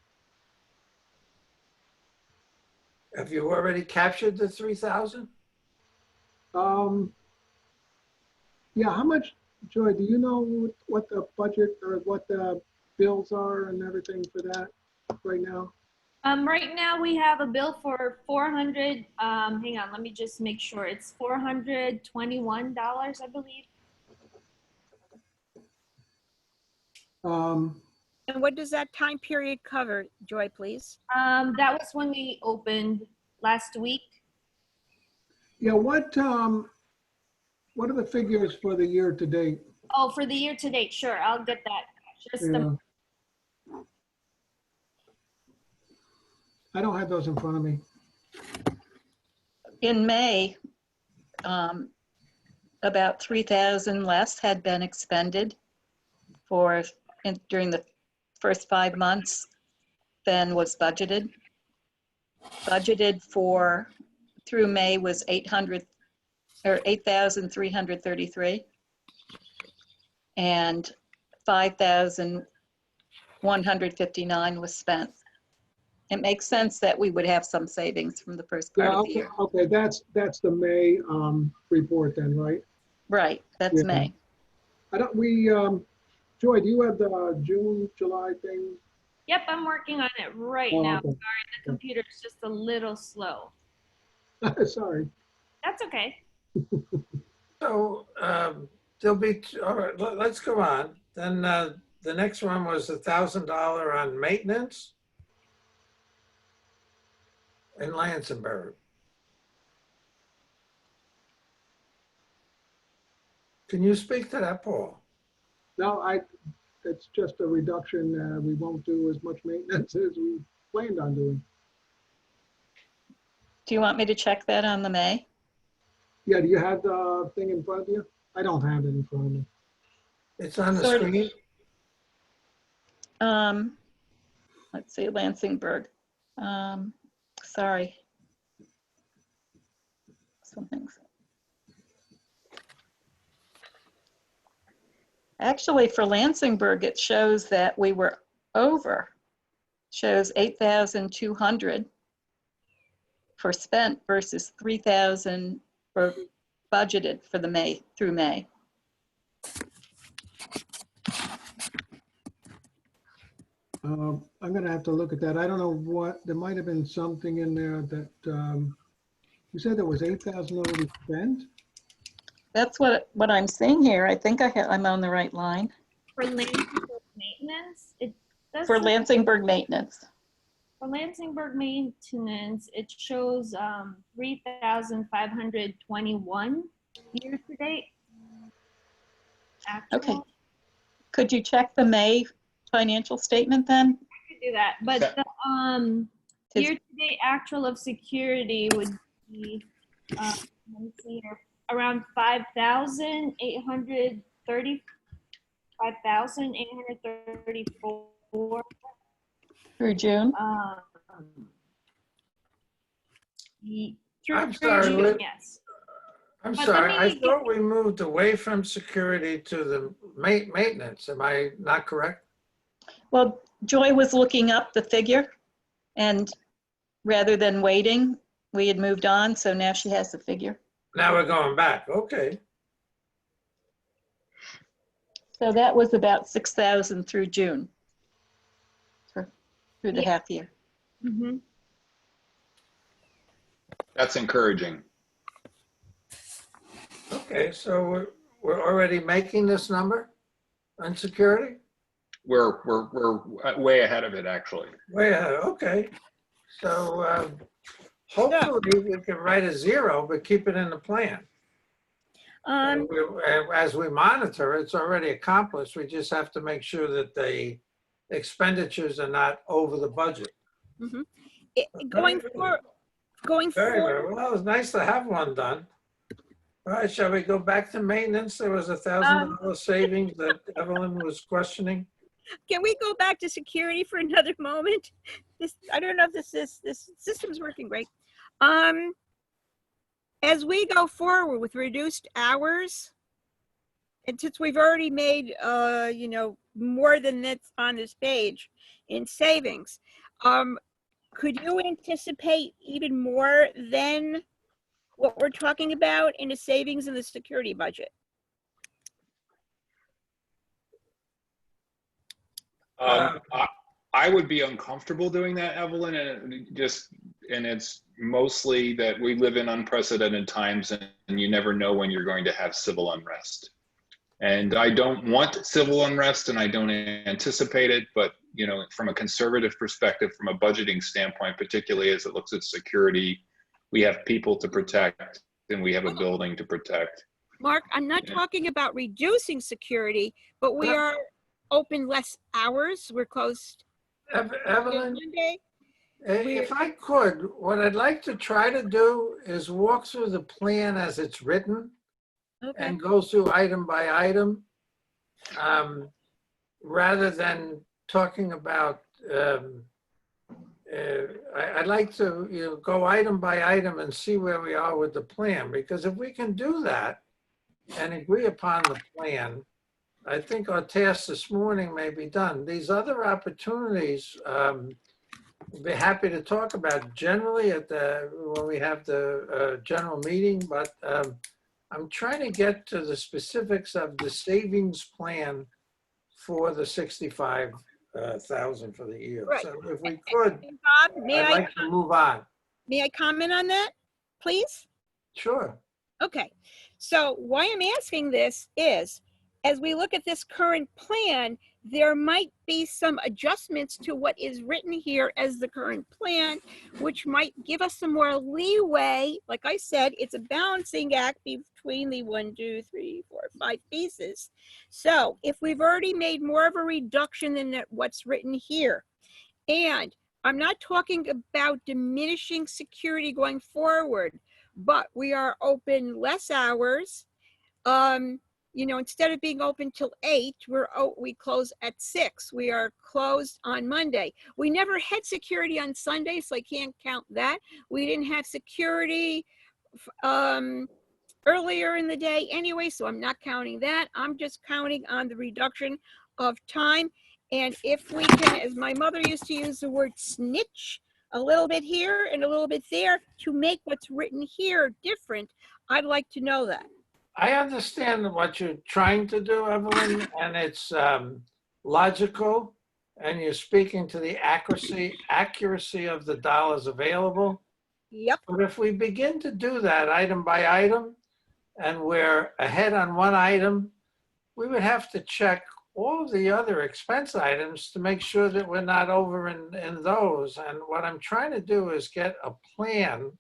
Have you already captured the 3,000? Yeah, how much, Joy, do you know what the budget or what the bills are and everything for that right now? Right now we have a bill for 400, hang on, let me just make sure. It's $421, I believe. And what does that time period cover, Joy, please? That was when we opened last week. Yeah, what are the figures for the year to date? Oh, for the year to date, sure, I'll get that. Just Yeah. a, I don't have those in front of me. In May, about 3,000 less had been expended during the first 5 months than was budgeted. Budgeted for through May was 8,333, and 5,159 was spent. It makes sense that we would have some savings from the first part Yeah, of the okay, year. okay, that's the May report then, right? Right, that's Yeah. May. I don't, Joy, do you have the June, July thing? yep, I'm working on it right Oh, now. okay. Sorry, the computer's just a little slow. Sorry. That's okay. So there'll be, all right, let's go on. Then the next one was $1,000 on maintenance in Lansingburg. Can you speak to that, Paul? No, it's just a reduction. We won't do as much maintenance as we planned on doing. Do you want me to check that on the May? Yeah, do you have the thing in front of you? I don't have it in front of me. It's on the Sort of. screen. Let's see, Lansingburg. Sorry. Something's. Actually, for Lansingburg, it shows that we were over. Shows 8,200 for spent versus 3,000 for budgeted for the May through May. I'm gonna have to look at that. I don't know what, there might have been something in there that, you said there was 8,000 already spent? That's what I'm seeing here. I think I'm on the right line. For Lansingburg maintenance, it does. For Lansingburg maintenance. For Lansingburg maintenance, it shows 3,521 year to date. Actual. Okay. Could you check the May financial statement then? I could do that, but the Is- year to date actual of security would be let me see here, around 5,830. 5,834. Through June? Through I'm sorry, June, Liz. yes. I'm But sorry, let I me thought we moved away from security to the maintenance. Am I not correct? Well, Joy was looking up the figure, and rather than waiting, we had moved on, so now she has the figure. Now we're going back, okay. So that was about 6,000 through June, through the Yeah. half year. Mhm. That's encouraging. Okay, so we're already making this number on security? We're way ahead of it, actually. Way ahead, okay. So hopefully we can write a 0, but keep it in the plan. And as we monitor, it's already accomplished. We just have to make sure that the expenditures are not over the budget. Going Very forward, well. Well, it was nice to have one done. All right, shall we go back to maintenance? There was $1,000 savings that Evelyn was questioning. can we go back to security for another moment? I don't know if this system's working great. As we go forward with reduced hours, and since we've already made, more than that's on this page in savings, could you anticipate even more than what we're talking about in the savings in the security budget? I would be uncomfortable doing that, Evelyn, and it's mostly that we live in unprecedented times, and you never know when you're going to have civil unrest. And I don't want civil unrest, and I don't anticipate it, but from a conservative perspective, from a budgeting standpoint, particularly as it looks at security, we have people to protect, and we have a building to protect. Mark, I'm not talking about reducing security, but we are open less hours. We're closed Evelyn, Monday. if I could, what I'd like to try to do is walk through the plan as it's written Okay. and go through item by item, rather than talking about, I'd like to, go item by item and see where we are with the plan, because if we can do that and agree upon the plan, I think our task this morning may be done. These other opportunities, I'd be happy to talk about generally when we have the general meeting, but I'm trying to get to the specifics of the savings plan for the 65,000 for the year. Right. So if we could, And Bob, I'd like to move on. may I comment on that, please? Sure. Okay, so why I'm asking this is, as we look at this current plan, there might be some adjustments to what is written here as the current plan, which might give us some more leeway. Like I said, it's a balancing act between the 1, 2, 3, 4, 5 pieces. So if we've already made more of a reduction than what's written here, and I'm not talking about diminishing security going forward, but we are open less hours. You know, instead of being open till 8, we close at 6. We are closed on Monday. We never had security on Sunday, so I can't count that. We didn't have security earlier in the day anyway, so I'm not counting that. I'm just counting on the reduction of time. And if we can, as my mother used to use the word snitch, a little bit here and a little bit there to make what's written here different, I'd like to know that. I understand what you're trying to do, Evelyn, and it's logical, and you're speaking to the accuracy of the dollars available. Yep. But if we begin to do that item by item, and we're ahead on one item, we would have to check all of the other expense items to make sure that we're not over in those. And what I'm trying to do is get a plan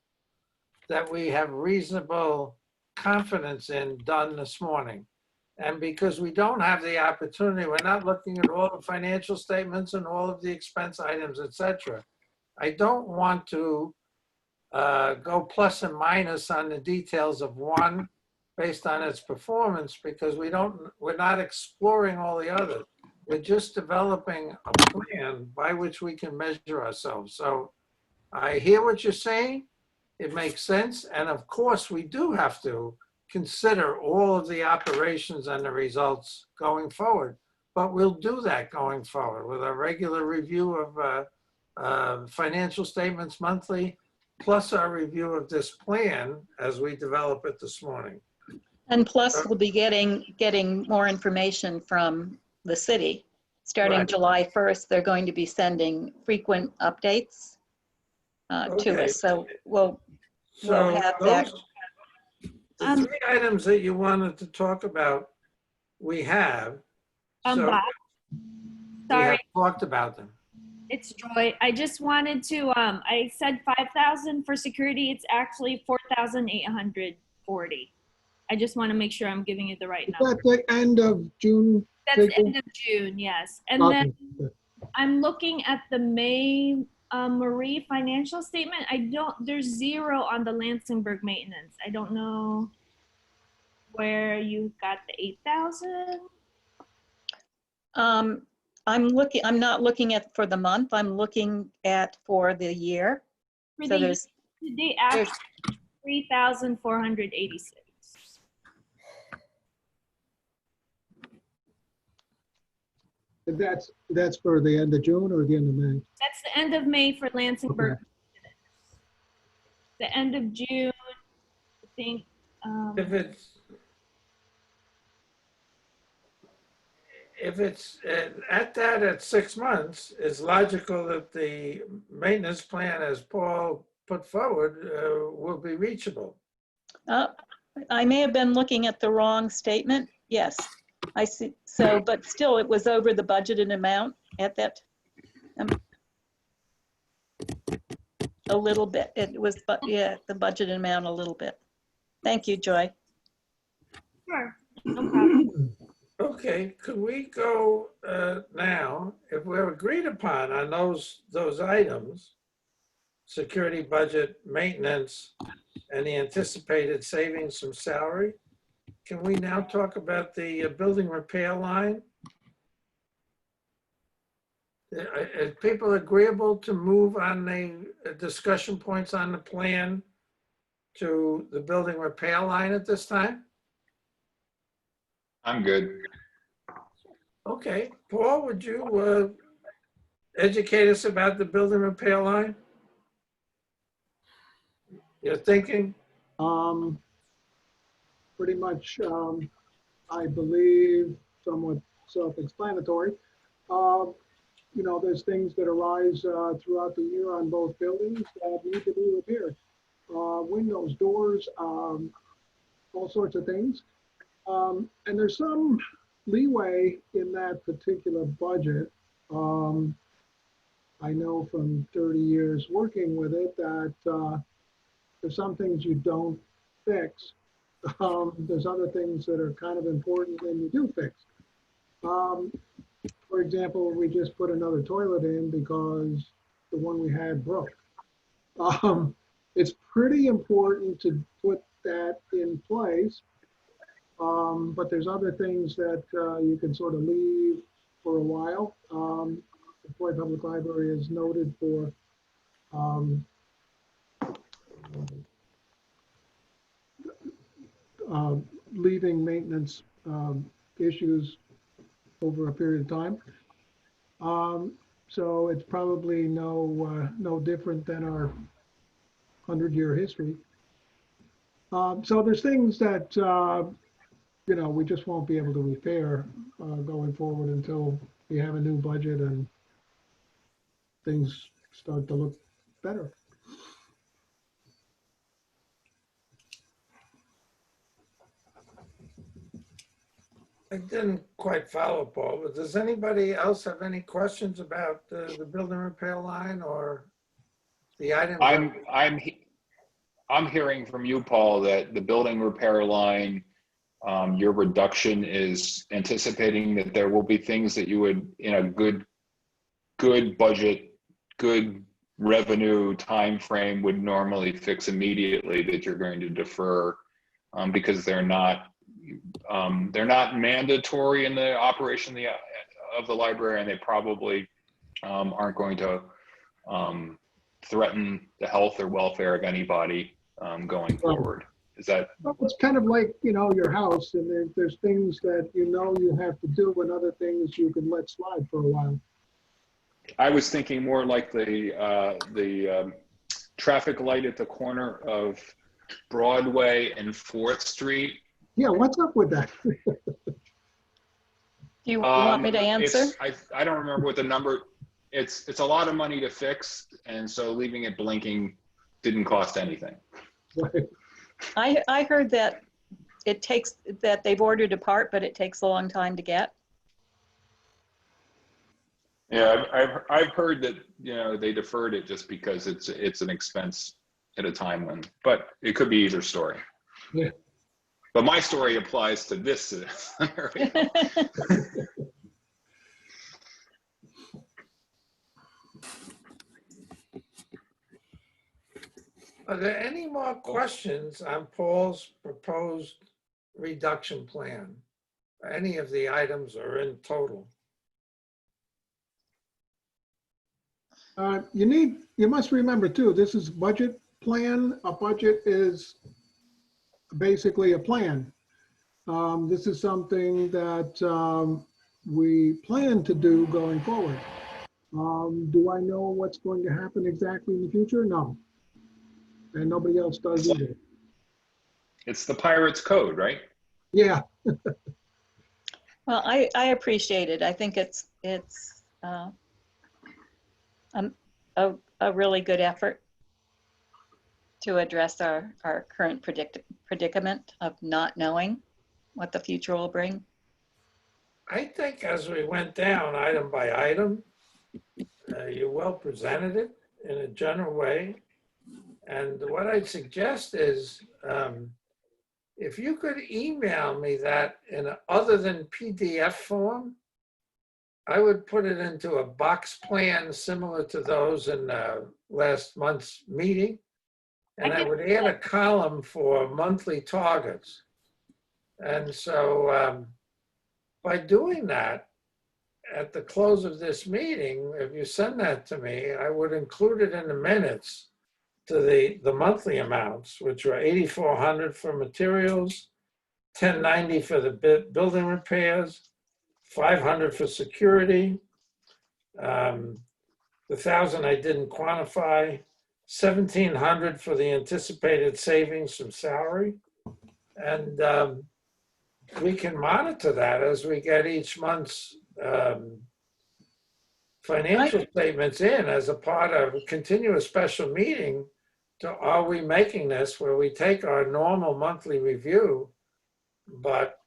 that we have reasonable confidence in done this morning. And because we don't have the opportunity, we're not looking at all the financial statements and all of the expense items, et cetera. I don't want to go plus and minus on the details of one based on its performance, because we're not exploring all the others. We're just developing a plan by which we can measure ourselves. So I hear what you're saying. It makes sense. And of course, we do have to consider all of the operations and the results going forward. But we'll do that going forward with a regular review of financial statements monthly, plus our review of this plan as we develop it this morning. And plus, we'll be getting more information from the city. Starting Right. July 1st, they're going to be sending frequent updates to Okay. us. So we'll So have that. the 3 items that you wanted to talk about, we have. So Bob, we have sorry, talked about them. it's Joy. I just wanted to, I said 5,000 for security. It's actually 4,840. I just want to make sure I'm giving you the right Is number. that the end of June? That's the figure? end of June, yes. And Okay. then I'm looking at the May Marie financial statement. There's 0 on the Lansingburg maintenance. I don't know where you got the 8,000. I'm not looking at for the month. I'm looking at for the year. For So the there's, they asked 3,486. That's for the end of June or the end of May? That's the end of May for Lansingburg. Okay. The end of June, I think. If it's at 6 months, it's logical that the maintenance plan, as Paul put forward, will be reachable. I may have been looking at the wrong statement. Yes, I see. So, but still, it was over the budgeted amount at that. A little bit. It was, but yeah, the budgeted amount a little bit. Thank you, Joy. Sure, no problem. Okay, could we go now, if we're agreed upon on those items, security budget, maintenance, and the anticipated savings from salary, can we now talk about the building repair line? Are people agreeable to move on the discussion points on the plan to the building repair line at this time? I'm good. Okay, Paul, would you educate us about the building repair line? You're thinking? Pretty much, I believe, somewhat self-explanatory. You know, there's things that arise throughout the year on both buildings that need to be repaired. Windows, doors, all sorts of things. And there's some leeway in that particular budget. I know from 30 years working with it that there's some things you don't fix. There's other things that are kind of important and you do fix. For example, we just put another toilet in because the one we had broke. It's pretty important to put that in place. But there's other things that you can sort of leave for a while. The Floyd Public Library is noted for leaving maintenance issues over a period of time. So it's probably no different than our 100-year history. So there's things that we just won't be able to repair going forward until we have a new budget and things start to look better. I didn't quite follow, Paul, but does anybody else have any questions about the building repair line or the items? I'm hearing from you, Paul, that the building repair line, your reduction is anticipating that there will be things that you would, in a good budget, good revenue time frame, would normally fix immediately, that you're going to defer because they're not mandatory in the operation of the library, and they probably aren't going to threaten the health or welfare of anybody going forward. Is that? Well, it's kind of like, your house, and there's things that you have to do and other things you can let slide for a while. I was thinking more like the traffic light at the corner of Broadway and 4th Street. Yeah, what's up with that? Do you want me to answer? I don't remember what the number. It's a lot of money to fix, and so leaving it blinking didn't cost anything. Right. I heard that that they've ordered a part, but it takes a long time to get. Yeah, I've heard that they deferred it just because it's an expense at a time when, but it could be either story. Yeah. But my story applies to this scenario. Are there any more questions on Paul's proposed reduction plan? Any of the items or in total? You must remember too, this is budget plan. A budget is basically a plan. This is something that we plan to do going forward. Do I know what's going to happen exactly in the future? No. And nobody else does either. It's the Pirates Code, right? Yeah. Well, I appreciate it. I think it's a really good effort to address our current predicament of not knowing what the future will bring. I think as we went down item by item, you well presented it in a general way. And what I'd suggest is if you could email me that in other than PDF form, I would put it into a box plan similar to those in last month's meeting. And I would add a column for monthly targets. And so by doing that, at the close of this meeting, if you send that to me, I would include it in the minutes to the monthly amounts, which were $8,400 for materials, $1,090 for the building repairs, $500 for security, the $1,000 I didn't quantify, $1,700 for the anticipated savings from salary. And we can monitor that as we get each month's financial statements in as a part of a continuous special meeting to are we making this where we take our normal monthly review, but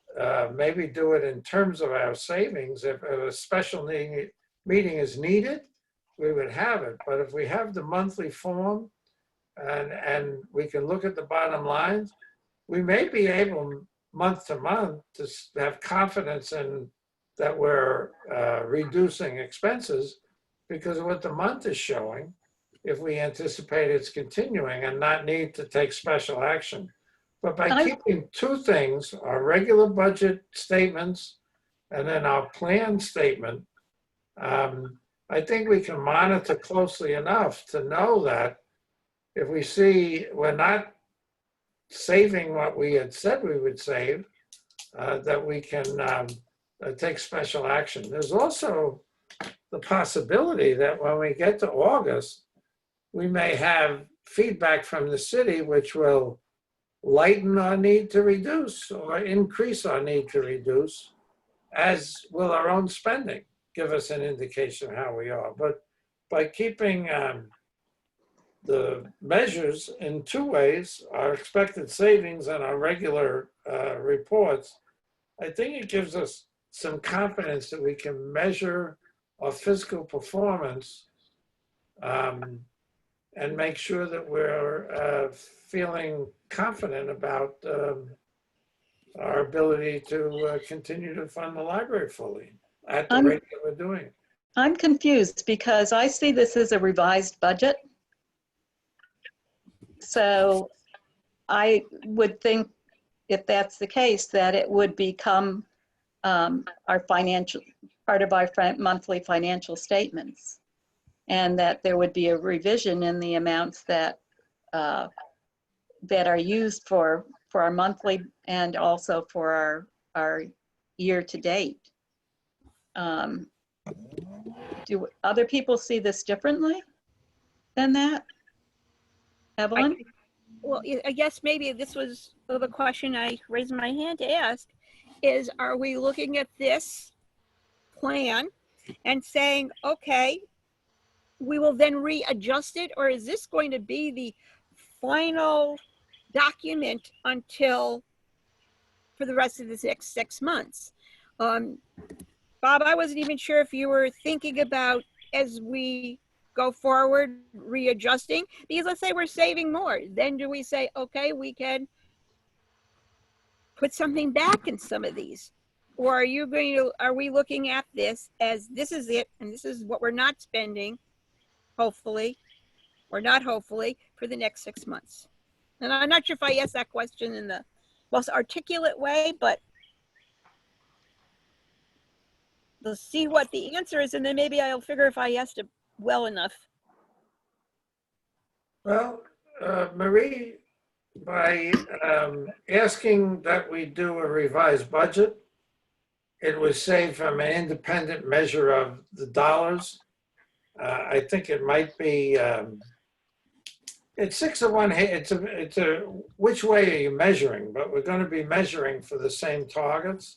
maybe do it in terms of our savings. If a special meeting is needed, we would have it. But if we have the monthly form and we can look at the bottom lines, we may be able month to month to have confidence in that we're reducing expenses because of what the month is showing, if we anticipate it's continuing and not need to take special action. But by keeping two things, our regular budget statements and then our plan statement, I think we can monitor closely enough to know that if we see we're not saving what we had said we would save, that we can take special action. There's also the possibility that when we get to August, we may have feedback from the city which will lighten our need to reduce or increase our need to reduce, as will our own spending give us an indication of how we are. But by keeping the measures in two ways, our expected savings and our regular reports, I think it gives us some confidence that we can measure our fiscal performance and make sure that we're feeling confident about our ability to continue to fund the library fully at the rate that we're doing. I'm confused because I see this as a revised budget. So I would think if that's the case, that it would become our financial, part of our monthly financial statements, and that there would be a revision in the amounts that that are used for our monthly and also for our year to date. Do other people see this differently than that? Evelyn? Well, I guess maybe this was the question I raised my hand to ask is, are we looking at this plan and saying, okay, we will then readjust it, or is this going to be the final document until for the rest of the next 6 months? Bob, I wasn't even sure if you were thinking about, as we go forward, readjusting, because let's say we're saving more, then do we say, okay, we can put something back in some of these? Or are you going to, are we looking at this as this is it and this is what we're not spending, hopefully, or not hopefully, for the next 6 months? And I'm not sure if I asked that question in the most articulate way, but we'll see what the answer is, and then maybe I'll figure if I asked it well enough. Well, Marie, by asking that we do a revised budget, it was saved from an independent measure of the dollars. I think it might be, it's 6 of one, it's a, which way are you measuring? But we're going to be measuring for the same targets.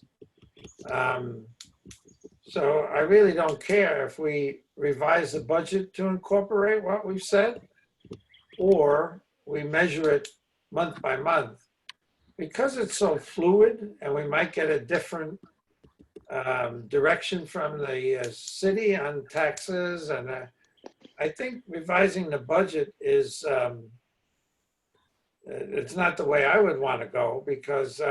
So I really don't care if we revise the budget to incorporate what we've said, or we measure it month by month. Because it's so fluid and we might get a different direction from the city on taxes, and I think revising the budget is, it's not the way I would want to go, because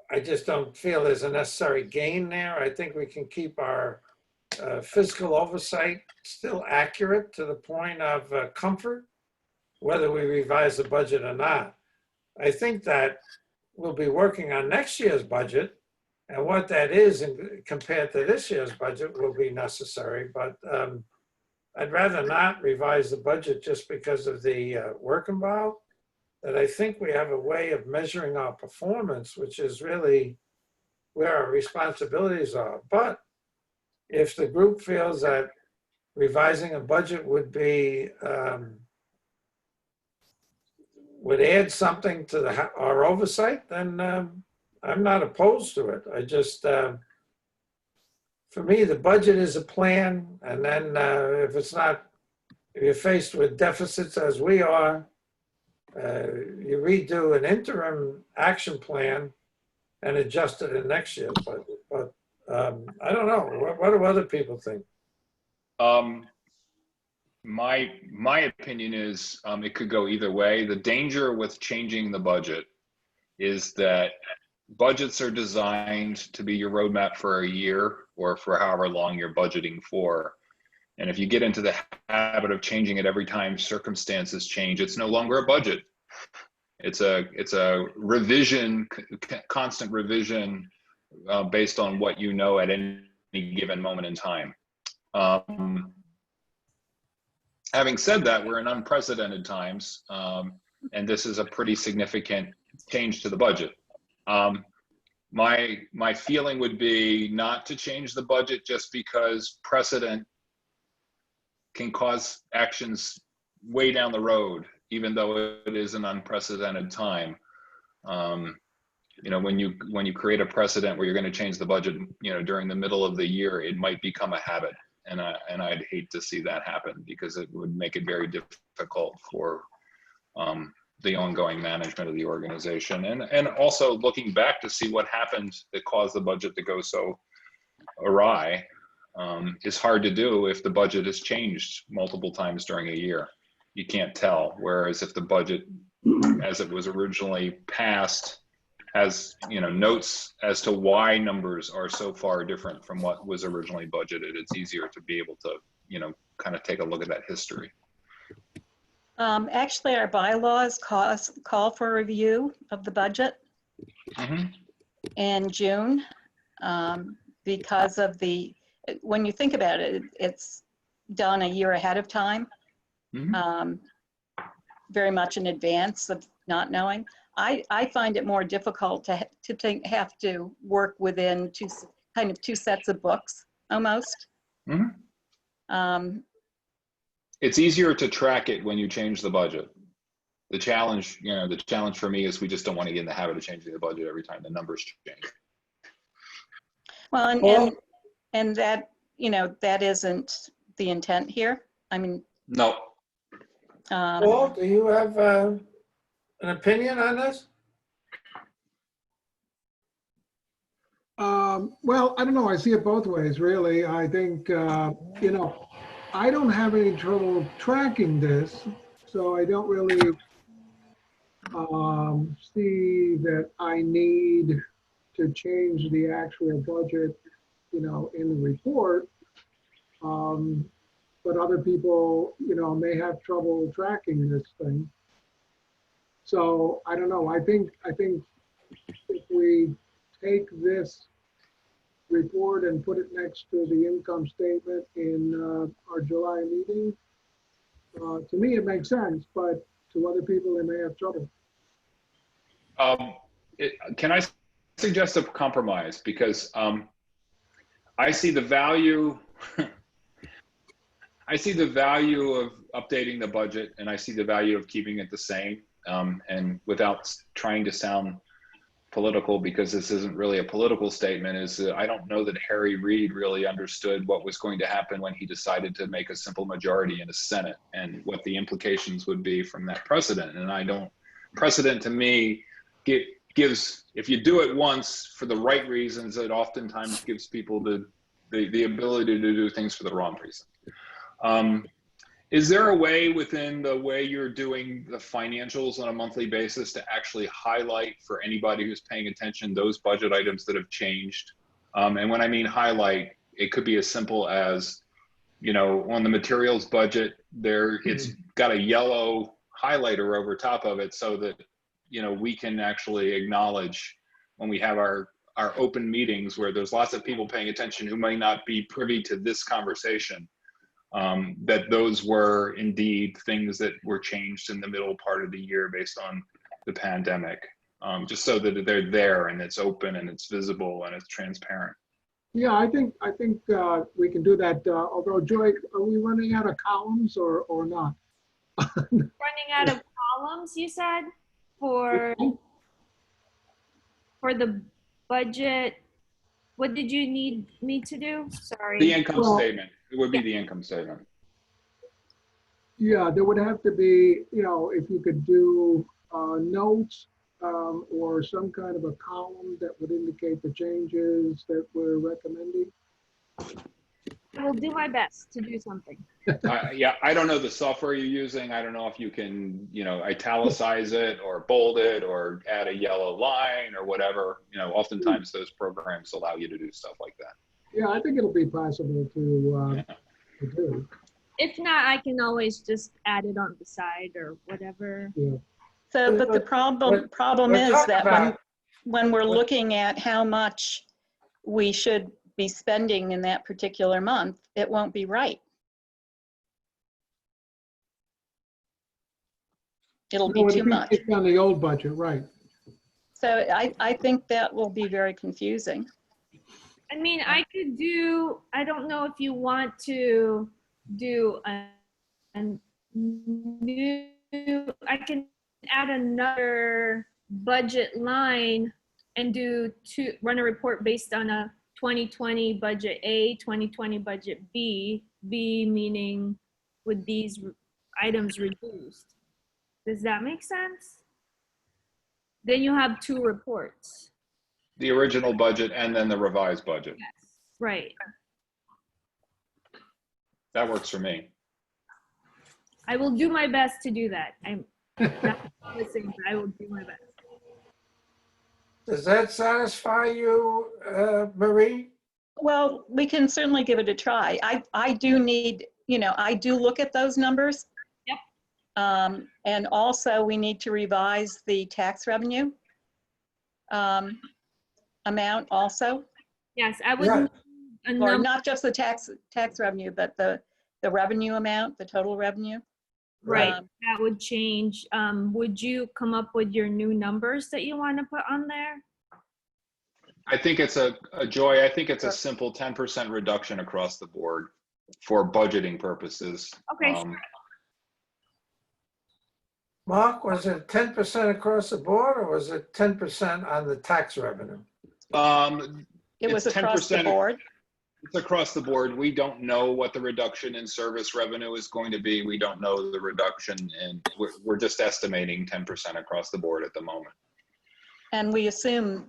I just don't feel there's a necessary gain there. I think we can keep our fiscal oversight still accurate to the point of comfort, whether we revise the budget or not. I think that we'll be working on next year's budget, and what that is compared to this year's budget will be necessary, but I'd rather not revise the budget just because of the work involved. That I think we have a way of measuring our performance, which is really where our responsibilities are. But if the group feels that revising a budget would be, would add something to our oversight, then I'm not opposed to it. I just, for me, the budget is a plan. And then if it's not, if you're faced with deficits as we are, You redo an interim action plan and adjust it in next year's budget. But I don't know. What do other people think? My opinion is it could go either way. The danger with changing the budget is that budgets are designed to be your roadmap for a year or for however long you're budgeting for. And if you get into the habit of changing it every time circumstances change, it's no longer a budget. It's a revision, constant revision based on what you know at any given moment in time. Having said that, we're in unprecedented times, and this is a pretty significant change to the budget. My feeling would be not to change the budget just because precedent can cause actions way down the road, even though it is an unprecedented time. You know, when you create a precedent where you're going to change the budget, you know, during the middle of the year, it might become a habit, and I'd hate to see that happen because it would make it very difficult for the ongoing management of the organization, and also looking back to see what happened that caused the budget to go so awry is hard to do if the budget has changed multiple times during a year. You can't tell. Whereas if the budget, as it was originally passed, has, you know, notes as to why numbers are so far different from what was originally budgeted, it's easier to be able to, you know, kind of take a look at that history. Actually, our bylaws call for a review of the budget in June because of when you think about it, it's done a year ahead of time, very much in advance of not knowing. I find it more difficult to have to work within two sets of books almost. It's easier to track it when you change the budget. The challenge for me is we just don't want to get in the habit of changing the budget every time the numbers change. Well, and that, you know, that isn't the intent here. I mean, no. Paul, do you have an opinion on this? Well, I don't know. I see it both ways, really. I think, you know, I don't have any trouble tracking this, so I don't really see that I need to change the actual budget, you know, in the report. But other people, you know, may have trouble tracking this thing. So I don't know. I think if we take this report and put it next to the income statement in our July meeting, to me it makes sense, but to other people they may have trouble. Can I suggest a compromise? Because I see the value. I see the value of updating the budget, and I see the value of keeping it the same. And without trying to sound political, because this isn't really a political statement, is that I don't know that Harry Reid really understood what was going to happen when he decided to make a simple majority in the Senate and what the implications would be from that precedent. And precedent to me gives, if you do it once for the right reasons, it oftentimes gives people the ability to do things for the wrong reason. Is there a way within the way you're doing the financials on a monthly basis to actually highlight for anybody who's paying attention those budget items that have changed? And when I mean highlight, it could be as simple as, you know, on the materials budget, it's got a yellow highlighter over top of it so that, you know, we can actually acknowledge when we have our open meetings where there's lots of people paying attention who may not be privy to this conversation. That those were indeed things that were changed in the middle part of the year based on the pandemic, just so that they're there and it's open and it's visible and it's transparent. Yeah, I think we can do that. Although, Joy, are we running out of columns or not? Running out of columns, you said, for the budget. What did you need me to do? Sorry. The income statement. It would be the income statement. Yeah, there would have to be, if you could do notes or some kind of a column that would indicate the changes that we're recommending. I will do my best to do something. Yeah, I don't know the software you're using. I don't know if you can, italicize it or bold it or add a yellow line or whatever. Oftentimes those programs allow you to do stuff like that. Yeah, I think it'll be possible to do. If not, I can always just add it on the side or whatever. Yeah. So, but the problem we're is talking that about- when we're looking at how much we should be spending in that particular month, it won't be right. It'll be No, too it'd much. It's on the old budget, right? So I think that will be very confusing. I mean, I could do, I don't know if you want to do a new, I can add another budget line and run a report based on a 2020 budget A, 2020 budget B, B meaning with these items reduced. Does that make sense? Then you have two reports. The original budget and then the revised budget. Yes. Right. That works for me. I will do my best to do that. I'm not listening, but I will do my best. Does that satisfy you, Marie? Well, we can certainly give it a try. I do need, I do look at those numbers. Yep. And also we need to revise the tax revenue amount also, Yes, I would. Yeah. need a or number. not just the tax revenue, but the revenue amount, the total revenue. Right, Um, that would change. Would you come up with your new numbers that you want to put on there? I think it's a Joy. I think it's a simple 10% reduction across the board for budgeting purposes. Okay, Mark, was it 10% across the board or was it 10% on the tax revenue? It was It's across the 10%. board. It's across the board. We don't know what the reduction in service revenue is going to be. We don't know the reduction, and we're just estimating 10% across the board at the moment. And we assume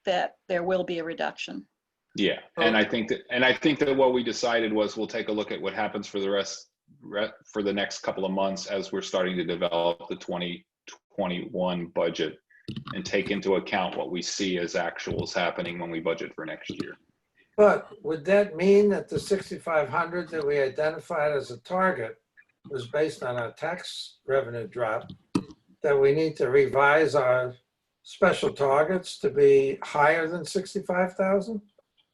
that there will be a reduction. Yeah, and I think that what we decided was we'll take a look at what happens for for the next couple of months as we're starting to develop the 2021 budget and take into account what we see as actuals happening when we budget for next year. But would that mean that the 6,500 that we identified as a target was based on our tax revenue drop, that we need to revise our special targets to be higher than 65,000?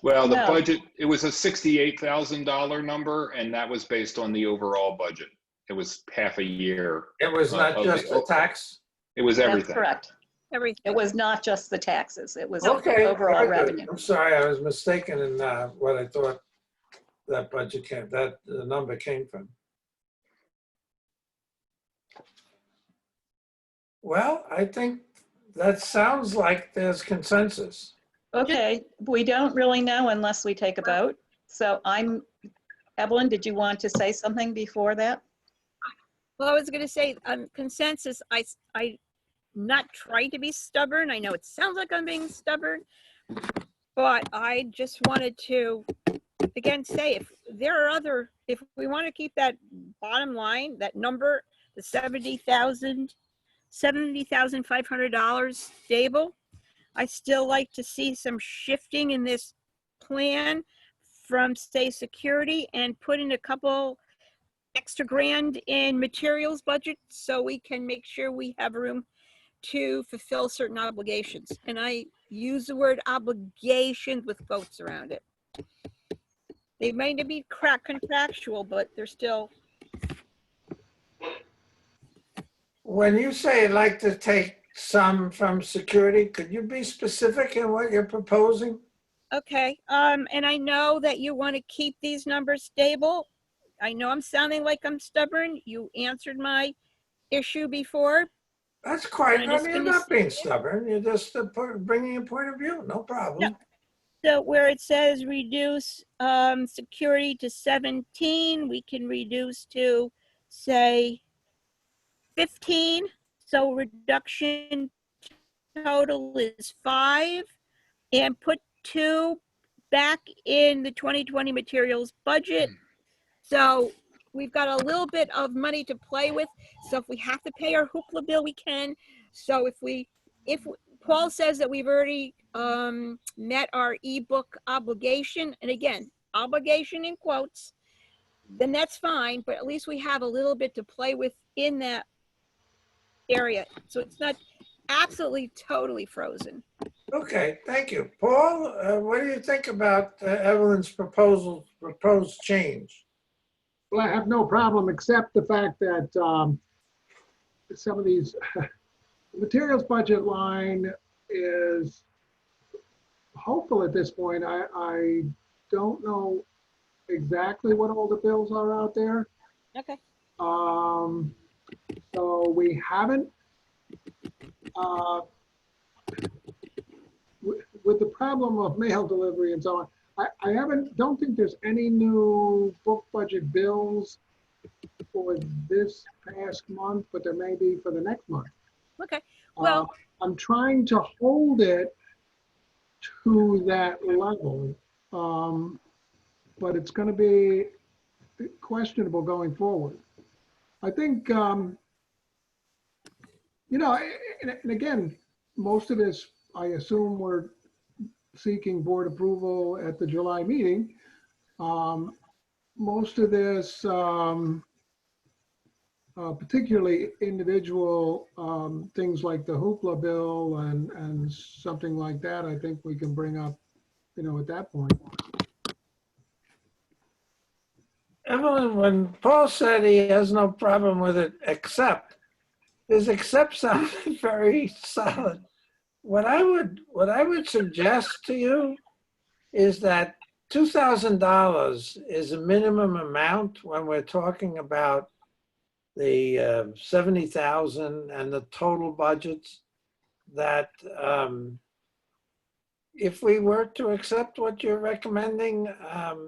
Well, the No. budget, it was a $68,000 number, and that was based on the overall budget. It was half a year. It was not Of just the tax? It was That's everything. correct. Everything. It was not just the taxes. It was Okay. overall very good. revenue. I'm sorry, I was mistaken in what I thought that the number came from. Well, I think that sounds like there's consensus. Okay, we don't really know unless we take a vote. So Evelyn, did you want to say something before that? Well, I was going to say consensus. I not trying to be stubborn. I know it sounds like I'm being stubborn, but I just wanted to again say if we want to keep that bottom line, that number, the $70,500 stable, I still like to see some shifting in this plan from, say, security, and put in a couple extra grand in materials budget so we can make sure we have room to fulfill certain obligations. And I use the word obligations with quotes around it. They may not be contractual, but they're still. When you say you'd like to take some from security, could you be specific in what you're proposing? Okay, and I know that you want to keep these numbers stable. I know I'm sounding like I'm stubborn. You answered my issue before. That's quite, I'm I just mean, you're gonna not being say- stubborn. You're just bringing a point of view. No problem. So where it says reduce security to 17, we can reduce to say 15, so reduction total is 5, and put 2 back in the 2020 materials budget. So we've got a little bit of money to play with. So if we have to pay our hoopla bill, we can. So if Paul says that we've already met our ebook obligation, and again, obligation in quotes, then that's fine, but at least we have a little bit to play with in that area. So it's not absolutely totally frozen. Okay, thank you. Paul, what do you think about Evelyn's proposed change? Well, I have no problem except the fact that some of these materials budget line is hopeful at this point. I don't know exactly what all the bills are out there. Okay. So we haven't, with the problem of mail delivery and so on, don't think there's any new book budget bills for this past month, but there may be for the next month. Okay. Well, I'm trying to hold it to that level, but it's going to be questionable going forward. I think, and again, most of this, I assume we're seeking board approval at the July meeting. Most of this, particularly individual things like the hoopla bill and something like that, I think we can bring up, at that point. Evelyn, when Paul said he has no problem with it, except, his except sounded very solid. What I would suggest to you is that $2,000 is a minimum amount when we're talking about the 70,000 and the total budgets, that if we were to accept what you're recommending,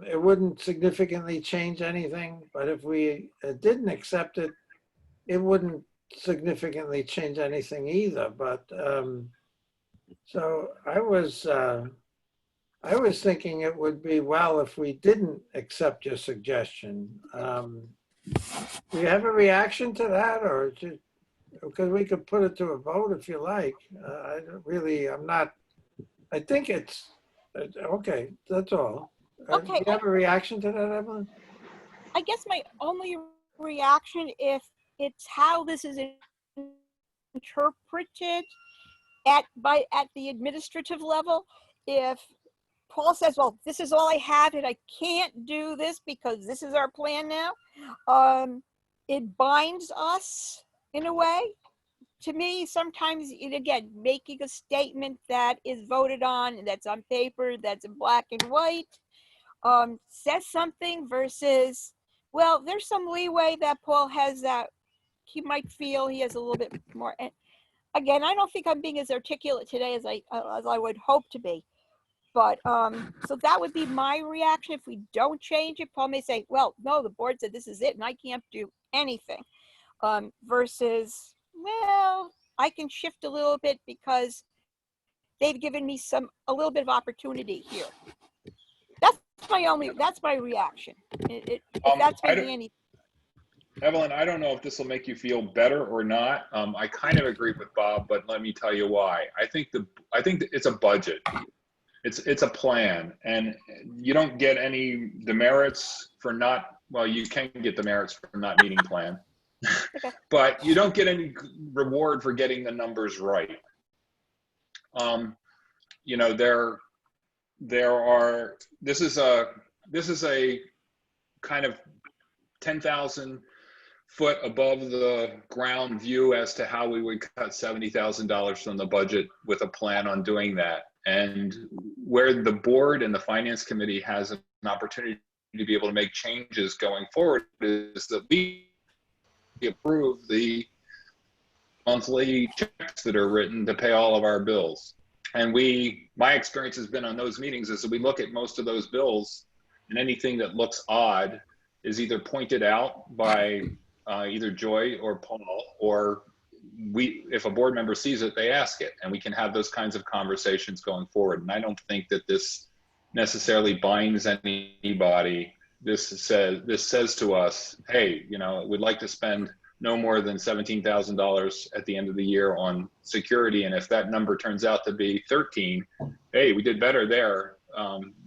it wouldn't significantly change anything. But if we didn't accept it, it wouldn't significantly change anything either. But so I was thinking it would be well if we didn't accept your suggestion. Do you have a reaction to that, or because we could put it to a vote if you like? I think it's okay. That's all. Okay. Do you have a reaction to that, Evelyn? I guess my only reaction, if it's how this is interpreted at the administrative level, if Paul says, well, this is all I have and I can't do this because this is our plan now, it binds us in a way. To me, sometimes, again, making a statement that is voted on, that's on paper, that's in black and white, says something versus, well, there's some leeway that Paul has that he might feel he has a little bit more. And again, I don't think I'm being as articulate today as I would hope to be. But so that would be my reaction. If we don't change it, Paul may say, well, no, the board said this is it and I can't do anything. Versus, well, I can shift a little bit because they've given me a little bit of opportunity here. That's my reaction. If that's making any. Evelyn, I don't know if this will make you feel better or not. I kind of agree with Bob, but let me tell you why. I think it's a budget. It's a plan, and you don't get any demerits for not. Well, you can get demerits for not meeting plan, but you don't get any reward for getting the numbers right. This is a kind of 10,000 foot above the ground view as to how we would cut $70,000 from the budget with a plan on doing that. And where the board and the finance committee has an opportunity to be able to make changes going forward is that we approve the monthly checks that are written to pay all of our bills. And my experience has been on those meetings is that we look at most of those bills, and anything that looks odd is either pointed out by either Joy or Paul, or if a board member sees it, they ask it, and we can have those kinds of conversations going forward. And I don't think that this necessarily binds anybody. This says to us, hey, we'd like to spend no more than $17,000 at the end of the year on security. And if that number turns out to be 13, hey, we did better there.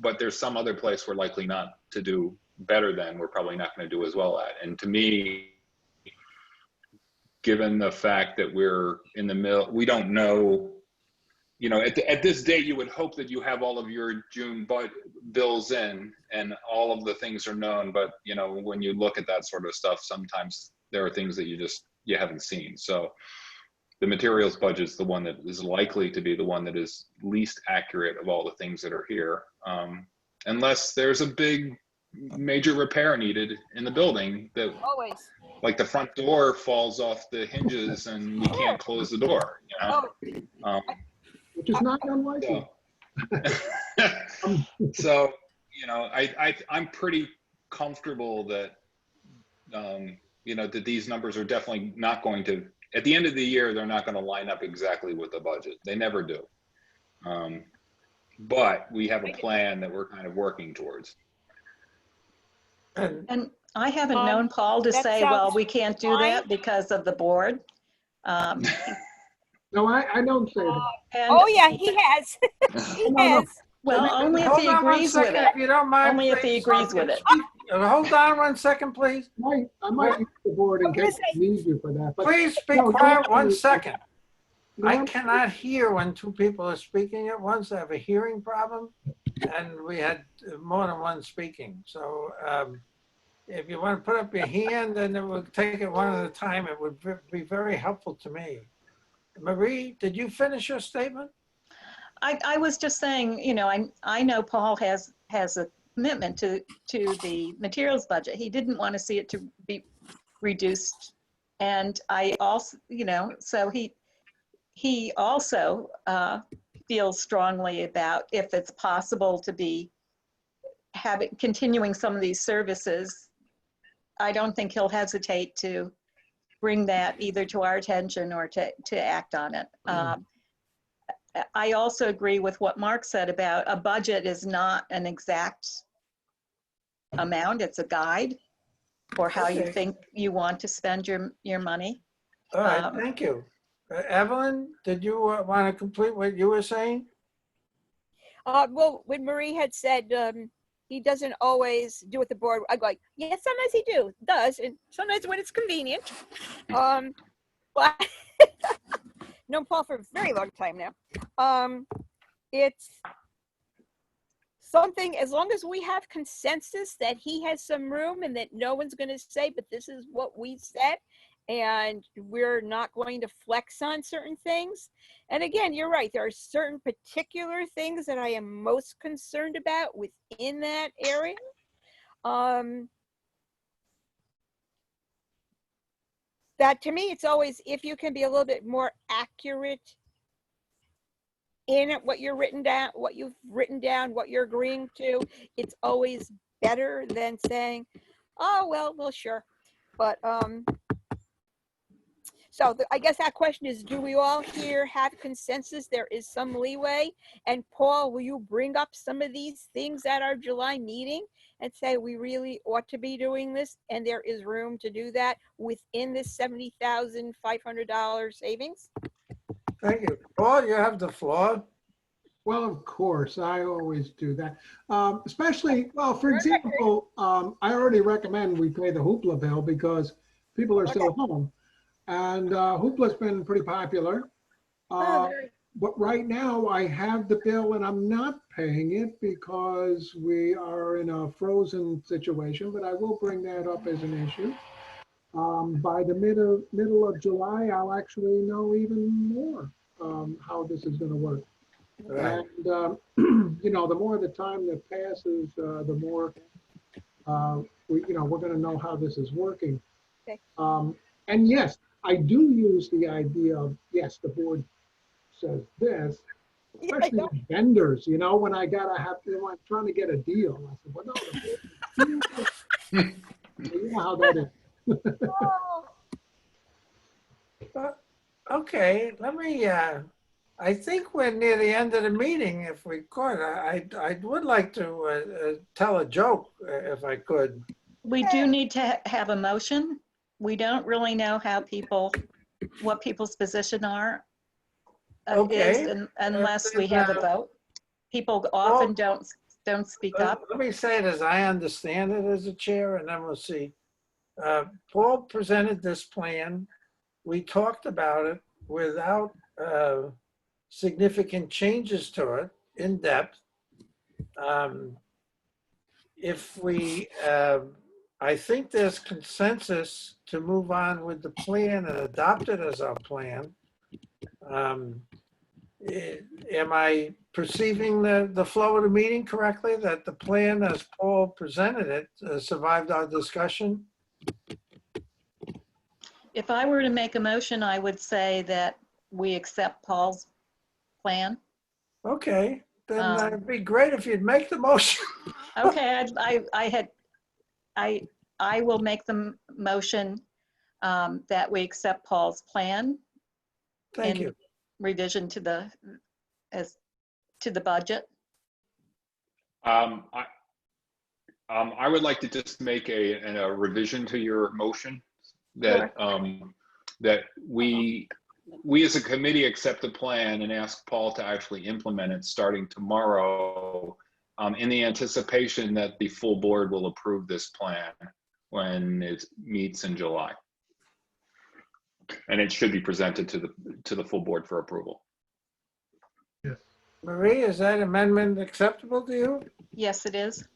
But there's some other place we're likely not to do better than, we're probably not going to do as well at. And to me, given the fact that we're in the middle, we don't know, at this date, you would hope that you have all of your June bills in and all of the things are known. But, when you look at that sort of stuff, sometimes there are things that you haven't seen. So the materials budget is the one that is likely to be the one that is least accurate of all the things that are here. Unless there's a big major repair needed in the building that, Always. like the front door falls off the hinges and we can't close the door, Which is not unlikely. So, I'm pretty comfortable that, that these numbers are definitely not going to, at the end of the year, they're not going to line up exactly with the budget. They never do. But we have a plan that we're kind of working towards. And I haven't known Paul to that say, well, sounds we can't do that because of the board. No, I don't say that. And, Oh, yeah, he has. He No. has. well, only if he hold on one agrees with second, it. if you don't mind. Only if he please. agrees with it. Hold on 1 second, please. I might use the board in I'm gonna case we need you for that. But Please be No, quiet don't- 1 second. I no, cannot hear when two people are speaking at once. I have a hearing problem, and we had more than one speaking. So if you want to put up your hand, and then we'll take it one at a time, it would be very helpful to me. Marie, did you finish your statement? I was just saying, I know Paul has a commitment to the materials budget. He didn't want to see it to be reduced. And I also, so he also feels strongly about if it's possible to be continuing some of these services. I don't think he'll hesitate to bring that either to our attention or to act on it. I also agree with what Mark said about a budget is not an exact amount. It's a guide for how you Okay. think you want to spend your money. All right, thank you. Evelyn, did you want to complete what you were saying? Well, when Marie had said he doesn't always do what the board, I'm like, yeah, sometimes he does, and sometimes when it's convenient. But known Paul for a very long time now. It's something, as long as we have consensus that he has some room and that no one's going to say, but this is what we said, and we're not going to flex on certain things. And again, you're right. There are certain particular things that I am most concerned about within that area. That to me, it's always, if you can be a little bit more accurate in what you're written down, what you've written down, what you're agreeing to, it's always better than saying, oh, well, sure. But, so I guess that question is, do we all here have consensus? There is some leeway. And Paul, will you bring up some of these things at our July meeting and say, we really ought to be doing this, and there is room to do that within this $70,500 savings? Thank you. Paul, you have the floor. Well, of course, I always do that. Especially, well, for example, I already recommend we pay the Hoopla bill because people are still home. And Hoopla's been pretty popular. But right now I have the bill and I'm not paying it because we are in a frozen situation, but I will bring that up as an issue. By the middle of July, I'll actually know even more how this is going to work. Right. And, the more the time that passes, the more, we're going to know how this is working. Okay. And yes, I do use the idea of, yes, the board says this, especially with vendors, when I gotta have, I'm trying to get a deal. I said, well, no, the board, you know how that is. Okay, let me, I think we're near the end of the meeting, if we could. I would like to tell a joke, if I could. We do need to have a motion. We don't really know how what people's position are. Okay. Unless we have a vote. People often don't speak up. Let me say it as I understand it as a chair, and then we'll see. Paul presented this plan. We talked about it without significant changes to it in depth. I think there's consensus to move on with the plan and adopt it as our plan. Am I perceiving the flow of the meeting correctly, that the plan as Paul presented it survived our discussion? If I were to make a motion, I would say that we accept Paul's plan. Okay, then it'd be great if you'd make the motion. Okay, I will make the motion that we accept Paul's plan. Thank in you. Revision to the budget. I would like to just make a revision to your motion that that we as a committee accept the plan and ask Paul to actually implement it starting tomorrow, in the anticipation that the full board will approve this plan when it meets in July. And it should be presented to the full board for approval. Marie, is that amendment acceptable to you? Yes, it is.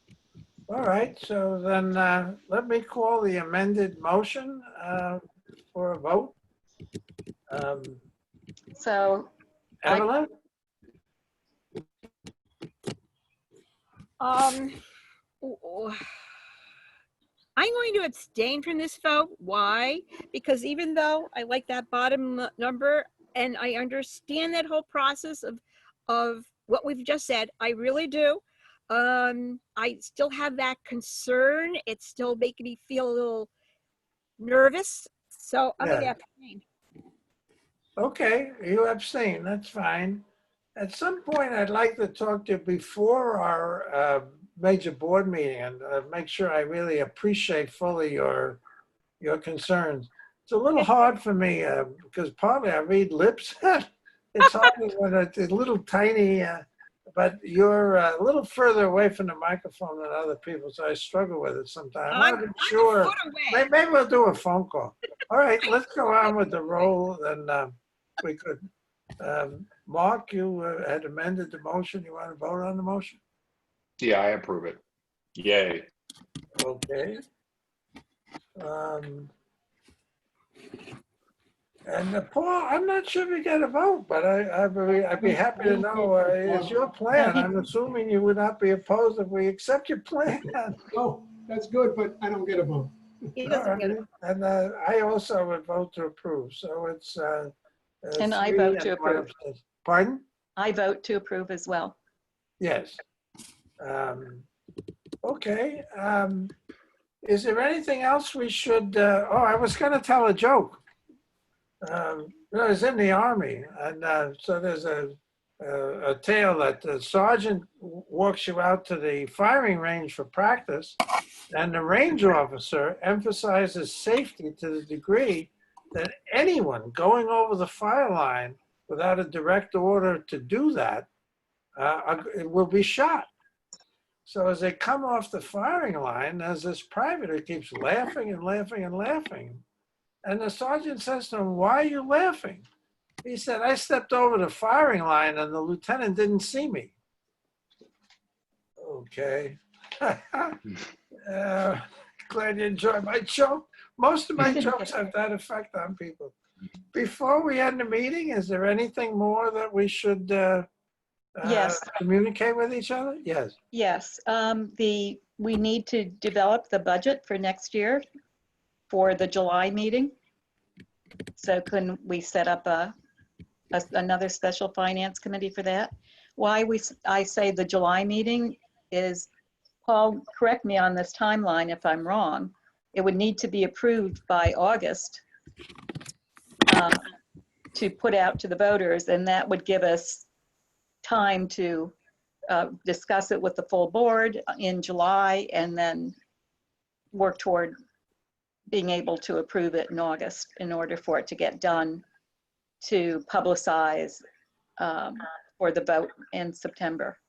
All right, so then let me call the amended motion for a vote. So Evelyn? I'm going to abstain from this vote. Why? Because even though I like that bottom number and I understand that whole process of what we've just said, I really do. I still have that concern. It's still making me feel a little nervous. So I'm going to Yeah. abstain. Okay, you abstain, that's fine. At some point, I'd like to talk to you before our major board meeting and make sure I really appreciate fully your concerns. It's a little hard for me because partly I read lips. It's hard when it's a little tiny, but you're a little further away from the microphone than other people, so I struggle with it sometimes. I'm not I'm sure. a foot away. Maybe we'll do a phone call. All right, let's go on with the roll, and we could. Mark, you had amended the motion. You want to vote on the motion? Yeah, I approve it. Yay. Okay. And Paul, I'm not sure we got a vote, but I'd be happy to know, it's your plan. I'm assuming you would not be opposed if we accept your plan. Oh, that's good, but I don't get a vote. He All doesn't get right. it. And I also would vote to approve, so it's. And I 3 vote to and 1 approve. abstention. Pardon? I vote to approve as well. Yes. Okay. Is there anything else we should, I was going to tell a joke. I was in the Army, and so there's a tale that the sergeant walks you out to the firing range for practice, and the range officer emphasizes safety to the degree that anyone going over the fire line without a direct order to do that will be shot. So as they come off the firing line, there's this private who keeps laughing and laughing and laughing. And the sergeant says to him, "Why are you laughing?" He said, "I stepped over the firing line and the lieutenant didn't see me." Okay. Glad you enjoyed my joke. Most of my jokes have that effect on people. Before we end the meeting, is there anything more that we should Yes. communicate with each other? Yes. Yes, we need to develop the budget for next year for the July meeting. So can we set up another special finance committee for that? Why I say the July meeting is, Paul, correct me on this timeline if I'm wrong, it would need to be approved by August to put out to the voters, and that would give us time to discuss it with the full board in July, and then work toward being able to approve it in August in order for it to get done to publicize for the vote in September.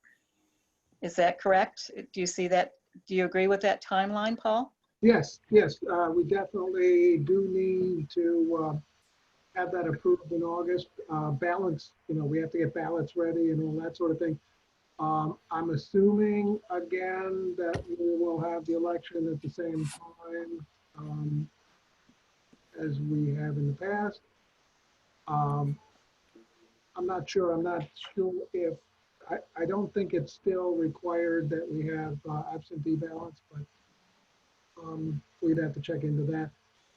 Is that correct? Do you see that? Do you agree with that timeline, Paul? Yes, yes, we definitely do need to have that approved in August. Ballots, we have to get ballots ready and all that sort of thing. I'm assuming, again, that we will have the election at the same time as we have in the past. I'm not sure if, I don't think it's still required that we have absentee ballots, but we'd have to check into that.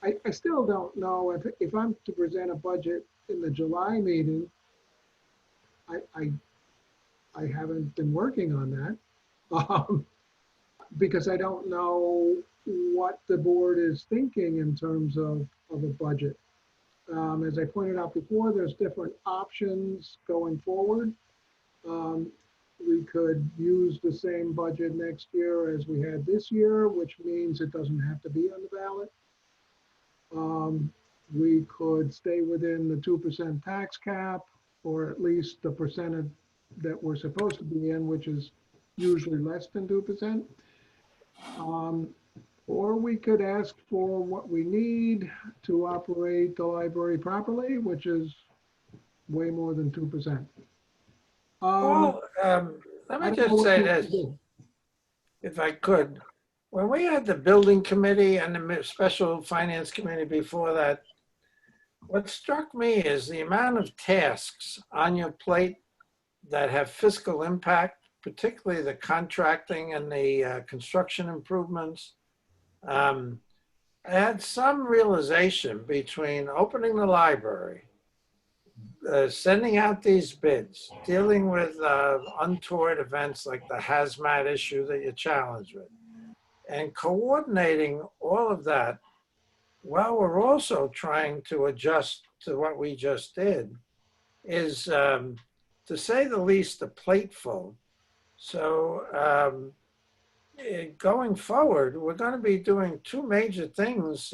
I still don't know if I'm to present a budget in the July meeting. I haven't been working on that because I don't know what the board is thinking in terms of a budget. As I pointed out before, there's different options going forward. We could use the same budget next year as we had this year, which means it doesn't have to be on the ballot. We could stay within the 2% tax cap, or at least the percentage that we're supposed to be in, which is usually less than 2%. Or we could ask for what we need to operate the library properly, which is way more than 2%. Well, let me just say this, if I could. When we had the building committee and the special finance committee before that, what struck me is the amount of tasks on your plate that have fiscal impact, particularly the contracting and the construction improvements. I had some realization between opening the library, sending out these bids, dealing with untoward events like the hazmat issue that you're challenged with, and coordinating all of that while we're also trying to adjust to what we just did is, to say the least, a plate full. So going forward, we're going to be doing two major things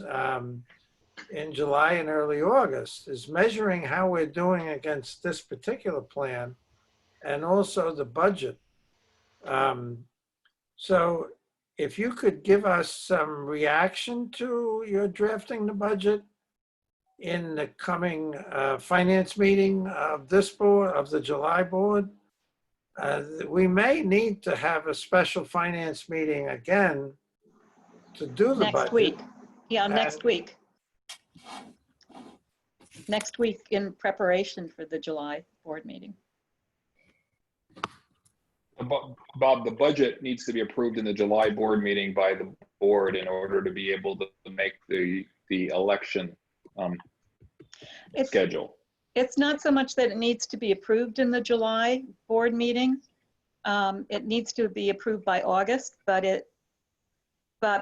in July and early August, is measuring how we're doing against this particular plan and also the budget. So if you could give us some reaction to your drafting the budget in the coming finance meeting of this board, of the July board, we may need to have a special finance meeting again to do the budget. Next week. Yeah, And- next week. Next week in preparation for the July board meeting. Bob, the budget needs to be approved in the July board meeting by the board in order to be able to make the election It's, schedule. it's not so much that it needs to be approved in the July board meeting. It needs to be approved by August, but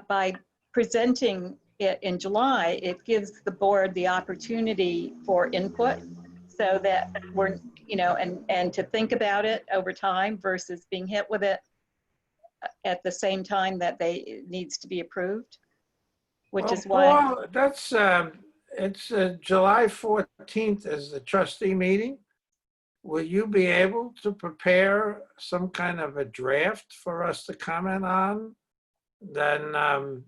by presenting it in July, it gives the board the opportunity for input so that we're, and to think about it over time versus being hit with it at the same time that it needs to be approved, which is why. Paul, that's, it's July 14th is the trustee meeting. Will you be able to prepare some kind of a draft for us to comment on? Then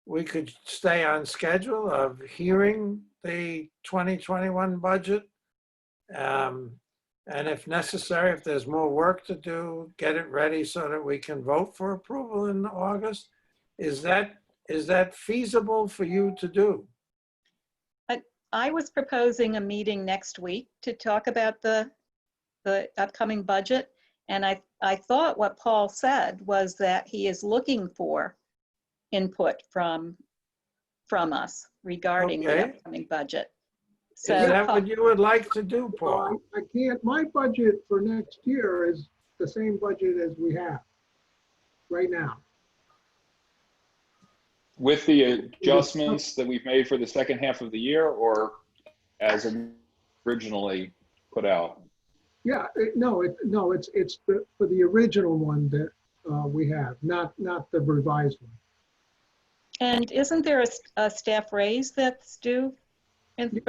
we could stay on schedule of hearing the 2021 budget. And if necessary, if there's more work to do, get it ready so that we can vote for approval in August. Is that feasible for you to do? I was proposing a meeting next week to talk about the upcoming budget. And I thought what Paul said was that he is looking for input from us regarding the Okay. upcoming budget. Is So that what you would like to do, Paul? I can't, my budget for next year is the same budget as we have right now. with the adjustments that we've made for the second half of the year, or as originally put out? Yeah, it's for the original one that we have, not the revised one. And isn't there a staff raise that's due? In You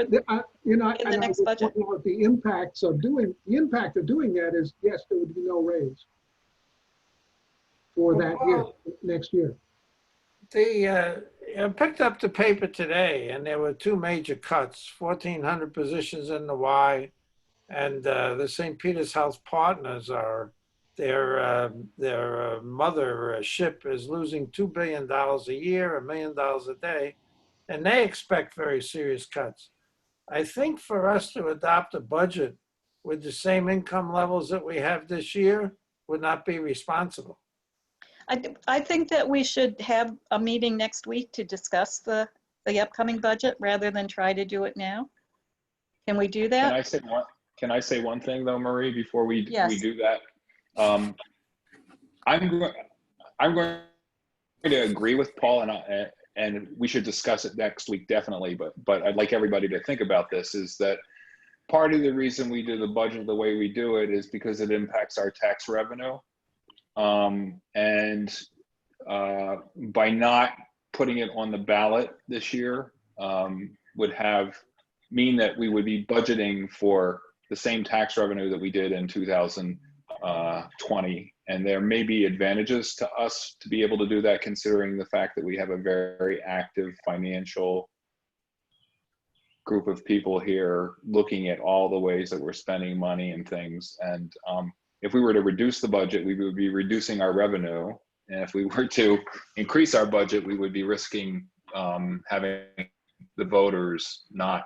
know, In the and I next would budget? point out the impact of doing that is, yes, there would be no raise for that year, next year. I picked up the paper today and there were two major cuts, 1,400 positions in the Y, and the St. Peter's Health Partners are, their mothership is losing $2 billion a year, $1 million a day, and they expect very serious cuts. I think for us to adopt a budget with the same income levels that we have this year would not be responsible. I think that we should have a meeting next week to discuss the upcoming budget rather than try to do it now. Can we do Can that? I say one thing though, Marie, before we Yes. do that? I'm going to agree with Paul, and we should discuss it next week, definitely. But I'd like everybody to think about this, is that part of the reason we do the budget the way we do it is because it impacts our tax revenue. By not putting it on the ballot this year would mean that we would be budgeting for the same tax revenue that we did in 2020. And there may be advantages to us to be able to do that, considering the fact that we have a very active financial group of people here looking at all the ways that we're spending money and things. And if we were to reduce the budget, we would be reducing our revenue. And if we were to increase our budget, we would be risking having the voters not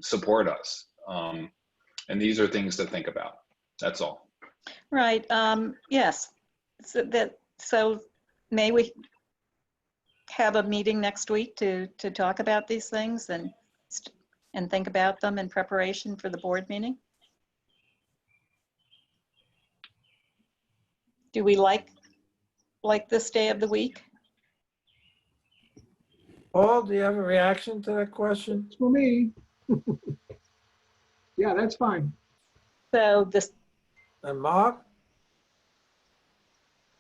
support us. And these are things to think about. That's all. Right, yes. So may we have a meeting next week to talk about these things and think about them in preparation for the board meeting? Do we like this day of the week? Paul, do you have a reaction to that question? It's for me. Yeah, that's fine. So this, And Mark?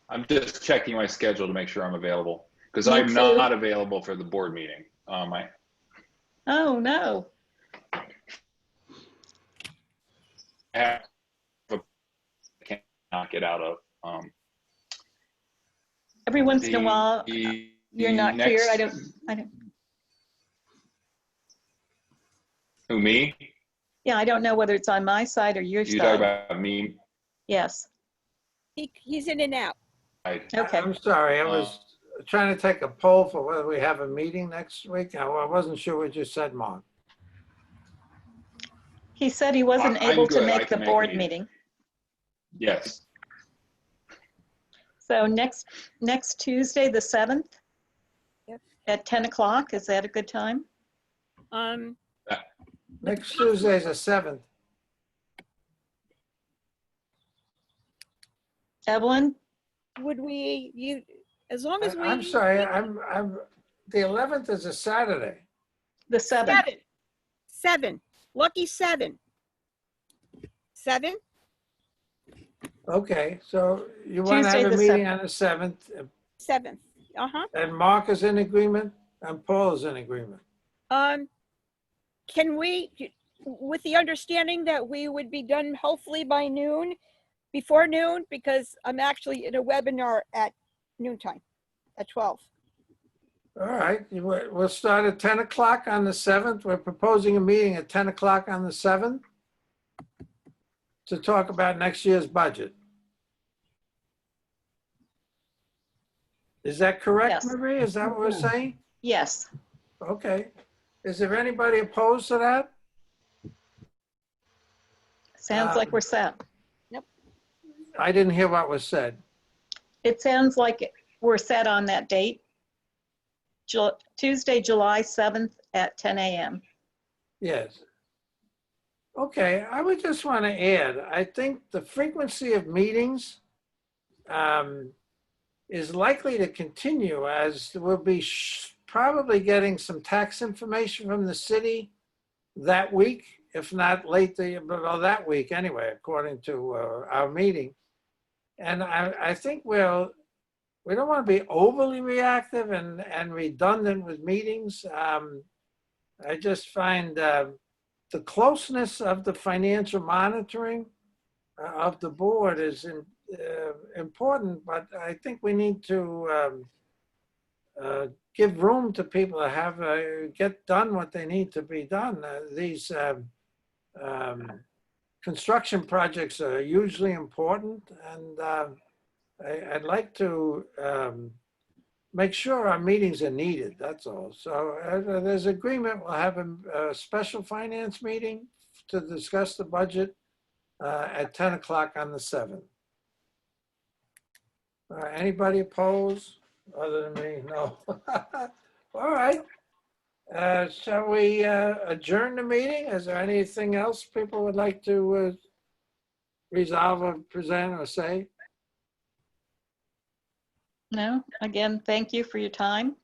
I'm just checking my schedule to make sure I'm available, because Me I'm too. not available for the board meeting. oh no, I cannot get out of. every once in a while, you're not here. I don't, Who, me? yeah, I don't know whether it's on my side or your You talk side. about me? Yes, He's in and out. okay. I'm sorry, I was trying to take a poll for whether we have a meeting next week. I wasn't sure what you said, Mark. He said he wasn't I'm able to good. I make the can make a board meeting. meeting. Yes. So next Tuesday, the 7th? Yep. At 10 o'clock, is that a good time? Next Tuesday's the 7th. Would Evelyn, as long as we. I'm sorry, the 11th is a Saturday. the 7th. Seven, lucky seven. 7? Okay, so you want to Tuesday have a the meeting 7th. on the 7th, 7th, uh-huh. and Mark is in agreement, and Paul is in agreement. Can we, with the understanding that we would be done hopefully by noon, before noon, because I'm actually in a webinar at noontime, at 12. All right, we'll start at 10 o'clock on the 7th. We're proposing a meeting at 10 o'clock on the 7th to talk about next year's budget. Is that correct, Yes. Marie? Is that what we're saying? Yes. Okay. Is there anybody opposed to that? Sounds like we're set. I didn't hear what was said. It sounds like we're set on that date. Tuesday, July 7th at 10 a.m. Yes. Okay, I would just want to add, I think the frequency of meetings, is likely to continue, as we'll be probably getting some tax information from the city that week, if not late well, that week anyway, according to our meeting. And I think we don't want to be overly reactive and redundant with meetings. I just find the closeness of the financial monitoring of the board is important, but I think we need to give room to people to have get done what they need to be done. These construction projects are usually important, and I'd like to make sure our meetings are needed, that's all. So there's agreement, we'll have a special finance meeting to discuss the budget at 10 o'clock on the 7th. Anybody opposed other than me? No. All right. Shall we adjourn the meeting? Is there anything else people would like to resolve or present or say? No, again, thank you for your time.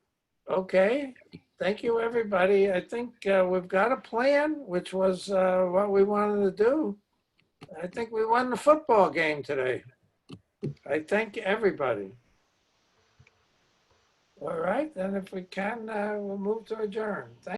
Okay, thank you, everybody. I think we've got a plan, which was what we wanted to do. I think we won the football game today. I thank everybody. All right, then if we can, we'll move to adjourn. Thank